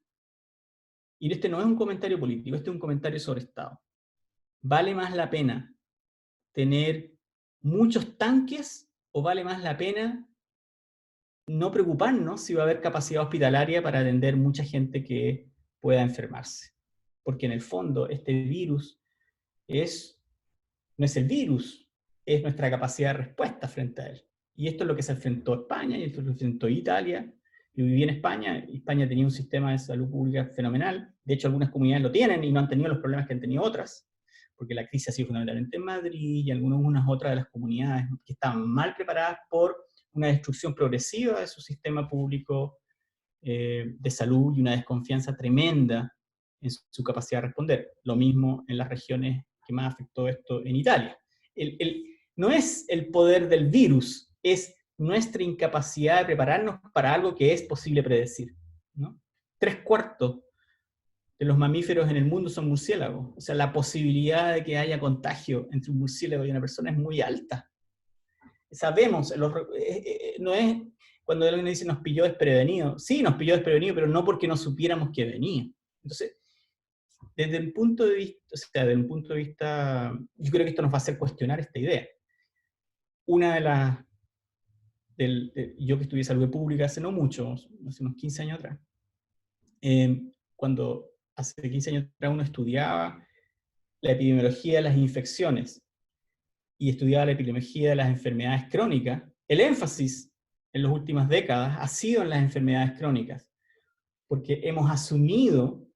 Y este no es un comentario político, este es un comentario sobre Estado. ¿Vale más la pena tener muchos tanques o vale más la pena no preocuparnos si va a haber capacidad hospitalaria para atender mucha gente que pueda enfermarse? Porque en el fondo este virus no es el virus, es nuestra capacidad de respuesta frente a él. Y esto es lo que se enfrentó España, y esto es lo que se enfrentó Italia. Yo viví en España, y España tenía un sistema de salud pública fenomenal. De hecho, algunas comunidades lo tienen y no han tenido los problemas que han tenido otras, porque la crisis ha sido fundamentalmente en Madrid y algunas otras de las comunidades que estaban mal preparadas por una destrucción progresiva de su sistema público de salud y una desconfianza tremenda en su capacidad de responder. Lo mismo en las regiones que más afectó esto en Italia. No es el poder del virus, es nuestra incapacidad de prepararnos para algo que es posible predecir, ¿no? 3/4 de los mamíferos en el mundo son murciélagos. O sea, la posibilidad de que haya contagio entre un murciélago y una persona es muy alta. Sabemos, no es cuando alguien dice nos pilló desprevenido. Sí, nos pilló desprevenido, pero no porque no supiéramos que venía. Entonces, desde un punto de vista, yo creo que esto nos va a hacer cuestionar esta idea. Una de las, yo que estudié salud pública hace no mucho, hace unos 15 años atrás, cuando hace 15 años atrás uno estudiaba la epidemiología de las infecciones y estudiaba la epidemiología de las enfermedades crónicas, el énfasis en las últimas décadas ha sido en las enfermedades crónicas, porque hemos asumido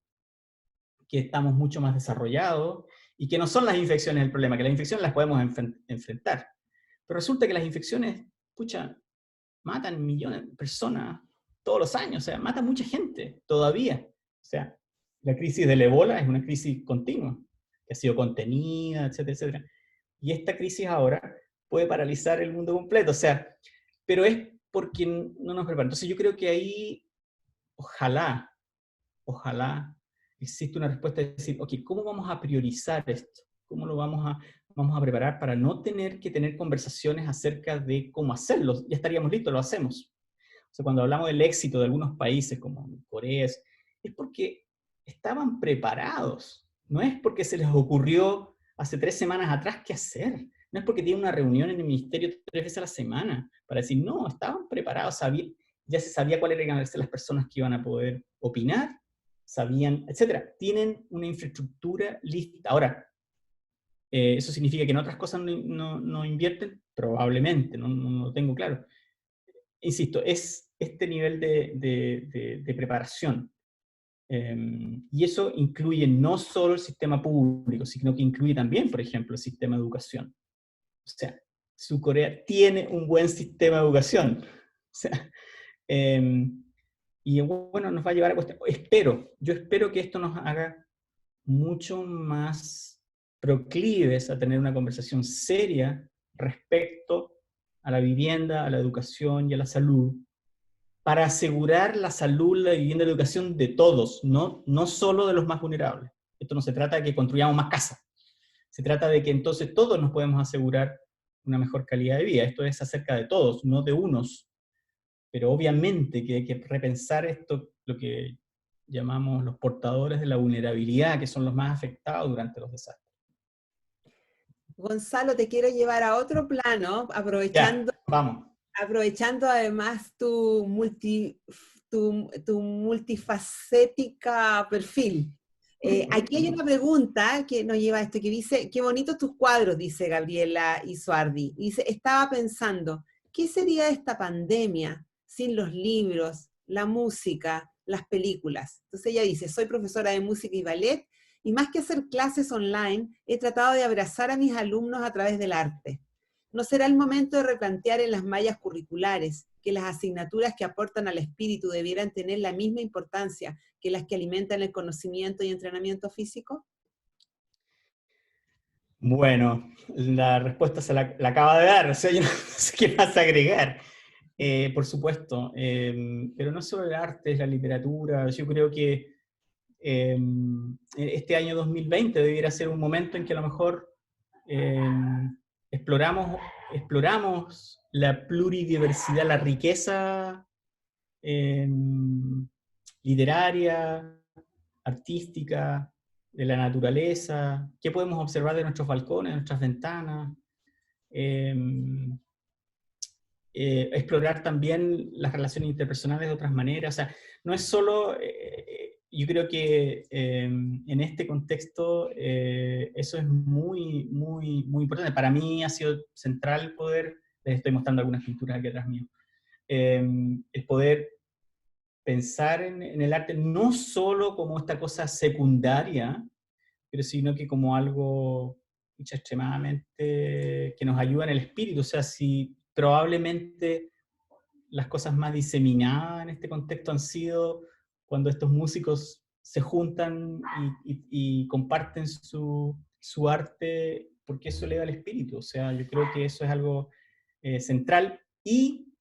que estamos mucho más desarrollados y que no son las infecciones el problema, que las infecciones las podemos enfrentar. Pero resulta que las infecciones, matan millones de personas todos los años, o sea, matan mucha gente todavía. O sea, la crisis del ébola es una crisis continua, que ha sido contenida, etcétera, etcétera. Y esta crisis ahora puede paralizar el mundo completo, o sea, pero es porque no nos preparan. Entonces yo creo que ahí, ojalá, existe una respuesta de decir, ok, ¿cómo vamos a priorizar esto? ¿Cómo lo vamos a preparar para no tener que tener conversaciones acerca de cómo hacerlo? Ya estaríamos listos, lo hacemos. O sea, cuando hablamos del éxito de algunos países como Corea, es porque estaban preparados. No es porque se les ocurrió hace 3 semanas atrás qué hacer. No es porque tienen una reunión en el ministerio 3 veces a la semana para decir, no, estaban preparados, ya se sabía cuáles iban a ser las personas que iban a poder opinar, sabían, etcétera. Tienen una infraestructura lista. Ahora, ¿eso significa que en otras cosas no invierten? Probablemente, no lo tengo claro. Insisto, es este nivel de preparación. Y eso incluye no solo el sistema público, sino que incluye también, por ejemplo, el sistema de educación. O sea, Corea tiene un buen sistema de educación. O sea, y bueno, nos va a llevar a cuestión. Yo espero que esto nos haga mucho más proclives a tener una conversación seria respecto a la vivienda, a la educación y a la salud, para asegurar la salud, la vivienda y la educación de todos, no solo de los más vulnerables. Esto no se trata de que construyamos más casas, se trata de que entonces todos nos podemos asegurar una mejor calidad de vida. Esto es acerca de todos, no de unos. Pero obviamente que hay que repensar esto, lo que llamamos los portadores de la vulnerabilidad, que son los más afectados durante los desastres. Gonzalo, te quiero llevar a otro plano, Ya, vamos. aprovechando además tu multifacética perfil. Aquí hay una pregunta que nos lleva a esto, que dice, qué bonitos tus cuadros, dice Gabriela Isuardi. Dice, estaba pensando, ¿qué sería esta pandemia sin los libros, la música, las películas? Entonces ella dice, soy profesora de música y ballet, y más que hacer clases online, he tratado de abrazar a mis alumnos a través del arte. ¿No será el momento de replantear en las mallas curriculares que las asignaturas que aportan al espíritu debieran tener la misma importancia que las que alimentan el conocimiento y entrenamiento físico? Bueno, la respuesta se la acaba de dar, o sea, yo no sé qué más agregar. Por supuesto, pero no solo el arte, es la literatura. Yo creo que este año 2020 debiera ser un momento en que a lo mejor exploramos la pluridiversidad, la riqueza literaria, artística, de la naturaleza, qué podemos observar de nuestros balcones, de nuestras ventanas, explorar también las relaciones interpersonales de otras maneras. O sea, no es solo, yo creo que en este contexto eso es muy, muy, muy importante. Para mí ha sido central poder, les estoy mostrando algunas pinturas aquí atrás mío, el poder pensar en el arte no solo como esta cosa secundaria, pero sino que como algo extremadamente que nos ayuda en el espíritu. O sea, si probablemente las cosas más diseminadas en este contexto han sido cuando estos músicos se juntan y comparten su arte, porque eso eleva el espíritu. O sea, yo creo que eso es algo central. Y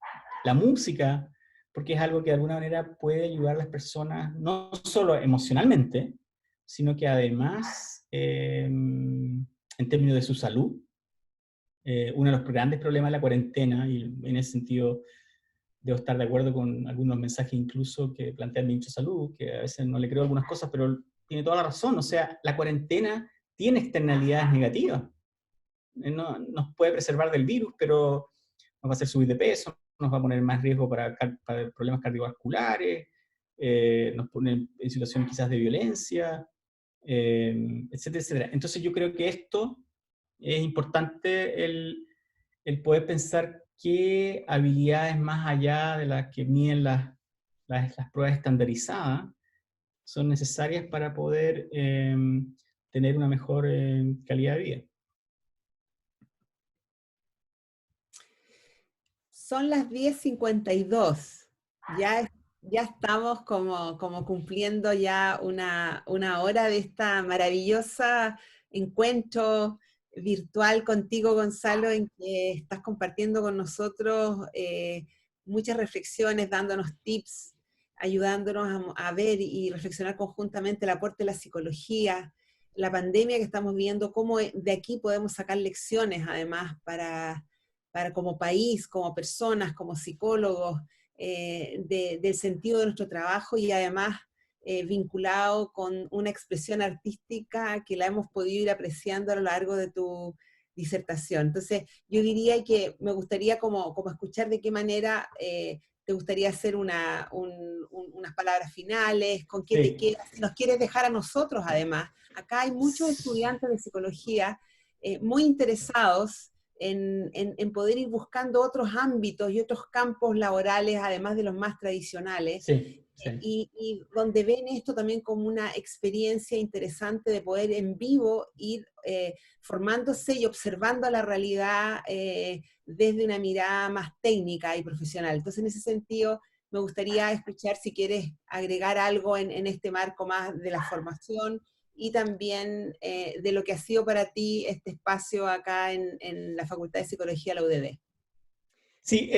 la música, porque es algo que de alguna manera puede ayudar a las personas, no solo emocionalmente, sino que además, en términos de su salud, uno de los grandes problemas de la cuarentena, y en ese sentido debo estar de acuerdo con algunos mensajes incluso que plantea el ministro de Salud, que a veces no le creo algunas cosas, pero tiene toda la razón. O sea, la cuarentena tiene externalidades negativas. Nos puede preservar del virus, pero nos va a hacer subir de peso, nos va a poner más riesgo para problemas cardiovasculares, nos pone en situación quizás de violencia, etcétera, etcétera. Entonces yo creo que esto es importante, el poder pensar qué habilidades más allá de las que miden las pruebas estandarizadas son necesarias para poder tener una mejor calidad de vida. Son las 10:52. Ya estamos como cumpliendo ya una hora de esta maravillosa encuentro virtual contigo, Gonzalo, en que estás compartiendo con nosotros muchas reflexiones, dándonos tips, ayudándonos a ver y reflexionar conjuntamente el aporte de la psicología, la pandemia que estamos viendo, cómo de aquí podemos sacar lecciones además para como país, como personas, como psicólogos, del sentido de nuestro trabajo y además vinculado con una expresión artística que la hemos podido ir apreciando a lo largo de tu disertación. Entonces, yo diría que me gustaría como escuchar de qué manera te gustaría hacer unas palabras finales, con qué te quedas, si nos quieres dejar a nosotros además. Acá hay muchos estudiantes de psicología muy interesados en poder ir buscando otros ámbitos y otros campos laborales, además de los más tradicionales, Sí, sí. y donde ven esto también como una experiencia interesante de poder en vivo ir formándose y observando la realidad desde una mirada más técnica y profesional. Entonces, en ese sentido, me gustaría escuchar si quieres agregar algo en este marco más de la formación y también de lo que ha sido para ti este espacio acá en la Facultad de Psicología de la UDD. Sí,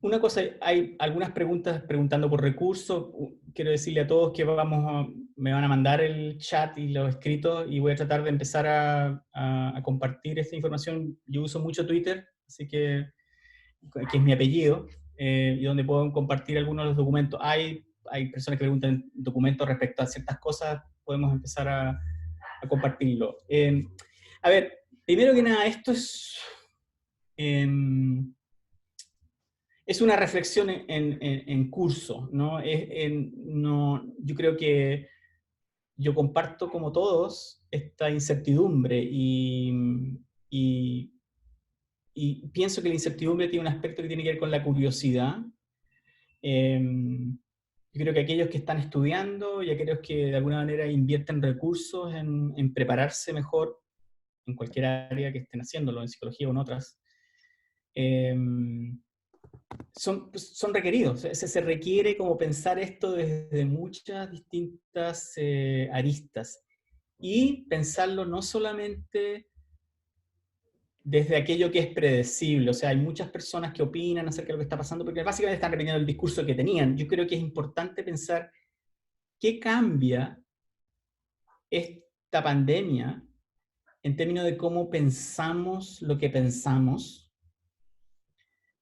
una cosa, hay algunas preguntas preguntando por recursos. Quiero decirle a todos que me van a mandar el chat y los escritos y voy a tratar de empezar a compartir esta información. Yo uso mucho Twitter, así que es mi apellido, y donde puedo compartir algunos de los documentos. Hay personas que preguntan documentos respecto a ciertas cosas, podemos empezar a compartirlo. A ver, primero que nada, esto es una reflexión en curso, ¿no? Yo creo que yo comparto, como todos, esta incertidumbre y pienso que la incertidumbre tiene un aspecto que tiene que ver con la curiosidad. Yo creo que aquellos que están estudiando y aquellos que de alguna manera invierten recursos en prepararse mejor en cualquier área que estén haciéndolo, en psicología o en otras, son requeridos. Se requiere como pensar esto desde muchas distintas aristas y pensarlo no solamente desde aquello que es predecible. O sea, hay muchas personas que opinan acerca de lo que está pasando porque básicamente están repitiendo el discurso que tenían. Yo creo que es importante pensar qué cambia esta pandemia en términos de cómo pensamos lo que pensamos.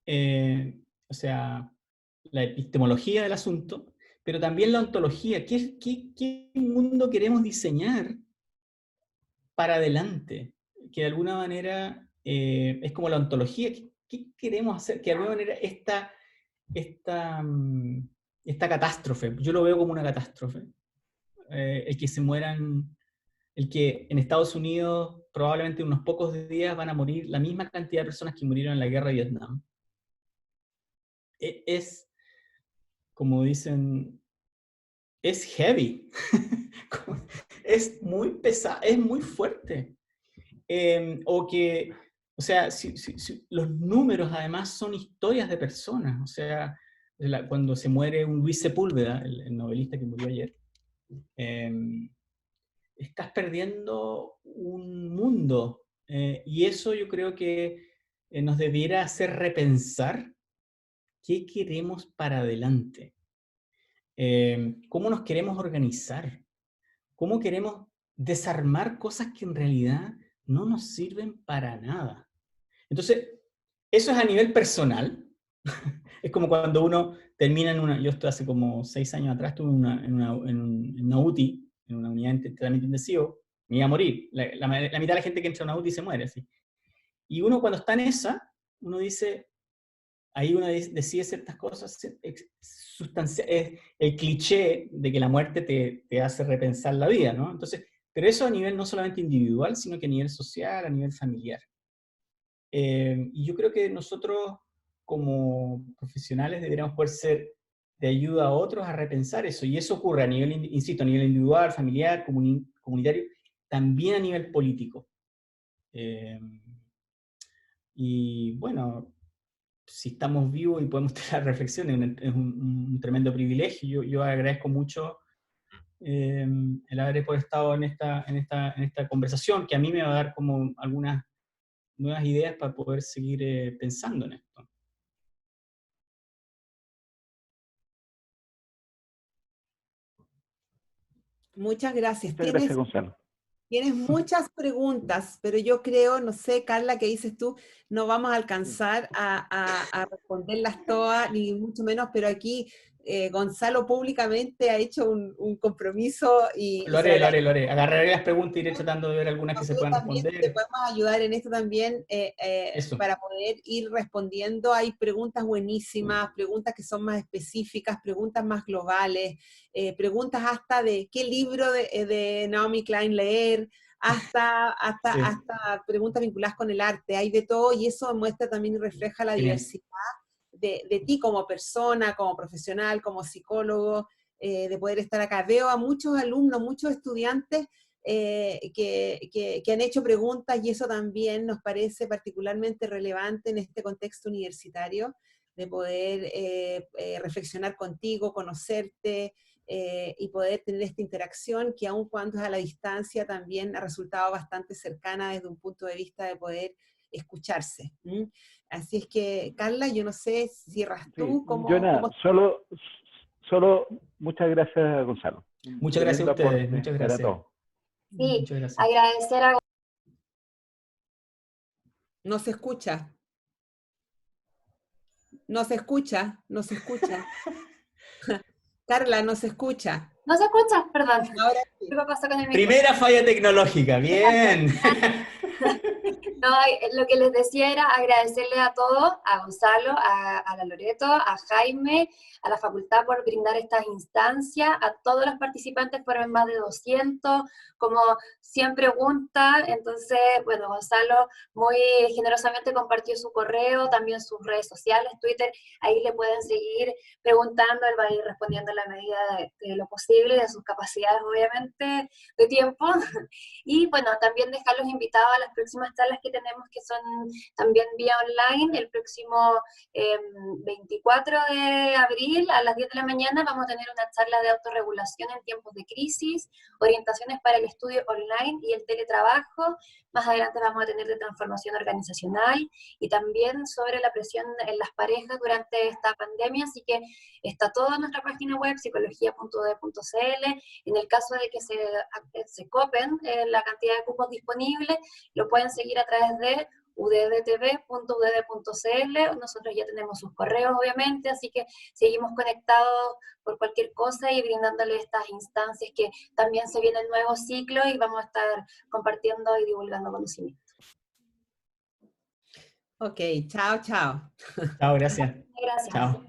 O sea, la epistemología del asunto, pero también la ontología. ¿Qué mundo queremos diseñar para adelante? Que de alguna manera es como la ontología. ¿Qué queremos hacer? Que de alguna manera esta catástrofe, yo lo veo como una catástrofe. El que se mueran, el que en Estados Unidos probablemente en unos pocos días van a morir la misma cantidad de personas que murieron en la guerra de Vietnam. Es, como dicen, es heavy, es muy pesado, es muy fuerte. O sea, los números además son historias de personas. O sea, cuando se muere un Luis Sepúlveda, el novelista que murió ayer, estás perdiendo un mundo. Y eso yo creo que nos debiera hacer repensar qué queremos para adelante. ¿Cómo nos queremos organizar? ¿Cómo queremos desarmar cosas que en realidad no nos sirven para nada? Entonces, eso es a nivel personal. Es como cuando uno termina yo esto hace como 6 años atrás, estuve en una UTI, en una unidad de tratamiento intensivo, me iba a morir. La mitad de la gente que entra a una UTI se muere, así. Y uno cuando está en esa, uno dice, ahí uno decide ciertas cosas, es el cliché de que la muerte te hace repensar la vida, ¿no? Entonces, pero eso a nivel no solamente individual, sino que a nivel social, a nivel familiar. Y yo creo que nosotros, como profesionales, deberíamos poder ser de ayuda a otros a repensar eso, y eso ocurre a nivel, insisto, a nivel individual, familiar, comunitario, también a nivel político. Y bueno, si estamos vivos y podemos tener reflexiones, es un tremendo privilegio. Yo agradezco mucho el haber estado en esta conversación, que a mí me va a dar como algunas nuevas ideas para poder seguir pensando en esto. Muchas gracias. Muchas gracias, Gonzalo. Tienes muchas preguntas, pero yo creo, no sé, Carla, ¿qué dices tú? No vamos a alcanzar a responderlas todas, ni mucho menos, pero aquí Gonzalo públicamente ha hecho un compromiso y Lo haré. Agarraré las preguntas y iré tratando de ver algunas que se puedan también responder. te podemos ayudar en esto también Eso. para poder ir respondiendo. Hay preguntas buenísimas, preguntas que son más específicas, preguntas más globales, preguntas hasta de qué libro de Naomi Klein leer. hasta preguntas vinculadas con el arte, hay de todo, y eso muestra también y refleja la diversidad de ti como persona, como profesional, como psicólogo, de poder estar acá. Veo a muchos alumnos, muchos estudiantes que han hecho preguntas, y eso también nos parece particularmente relevante en este contexto universitario, de poder reflexionar contigo, conocerte, y poder tener esta interacción que, aun cuando es a la distancia, también ha resultado bastante cercana desde un punto de vista de poder escucharse. Así es que, Carla, yo no sé, cierras tú, Sí, yo nada, solo muchas gracias, Gonzalo. Muchas gracias a ustedes, Aporte muchas para gracias. todos. Sí, Muchas gracias. agradecer a... No se escucha. No se escucha, no se escucha. Carla, no se escucha. ¿No se escucha? Perdón. Ahora sí. ¿Qué pasó con el micrófono? Primera falla tecnológica, bien. No, lo que les decía era agradecerle a todos, a Gonzalo, a la Loreto, a Jaime, a la facultad por brindar estas instancias, a todos los participantes, fueron más de 200, como 100 preguntas, entonces, bueno, Gonzalo muy generosamente compartió su correo, también sus redes sociales, Twitter, ahí le pueden seguir preguntando, él va a ir respondiendo en la medida de lo posible, de sus capacidades, obviamente, de tiempo. Y bueno, también dejarlos invitados a las próximas charlas que tenemos, que son también vía online. El próximo 24 de abril a las 10 de la mañana vamos a tener una charla de autorregulación en tiempos de crisis, orientaciones para el estudio online y el teletrabajo. Más adelante vamos a tener de transformación organizacional y también sobre la presión en las parejas durante esta pandemia, así que está todo en nuestra página web, psicología.ud.cl. En el caso de que se copen la cantidad de cupos disponibles, lo pueden seguir a través de uddtv.udd.cl. Nosotros ya tenemos sus correos, obviamente, así que seguimos conectados por cualquier cosa y brindándole estas instancias que también se viene el nuevo ciclo y vamos a estar compartiendo y divulgando conocimiento. Ok, chao, chao. Chao, gracias. Gracias. Chao.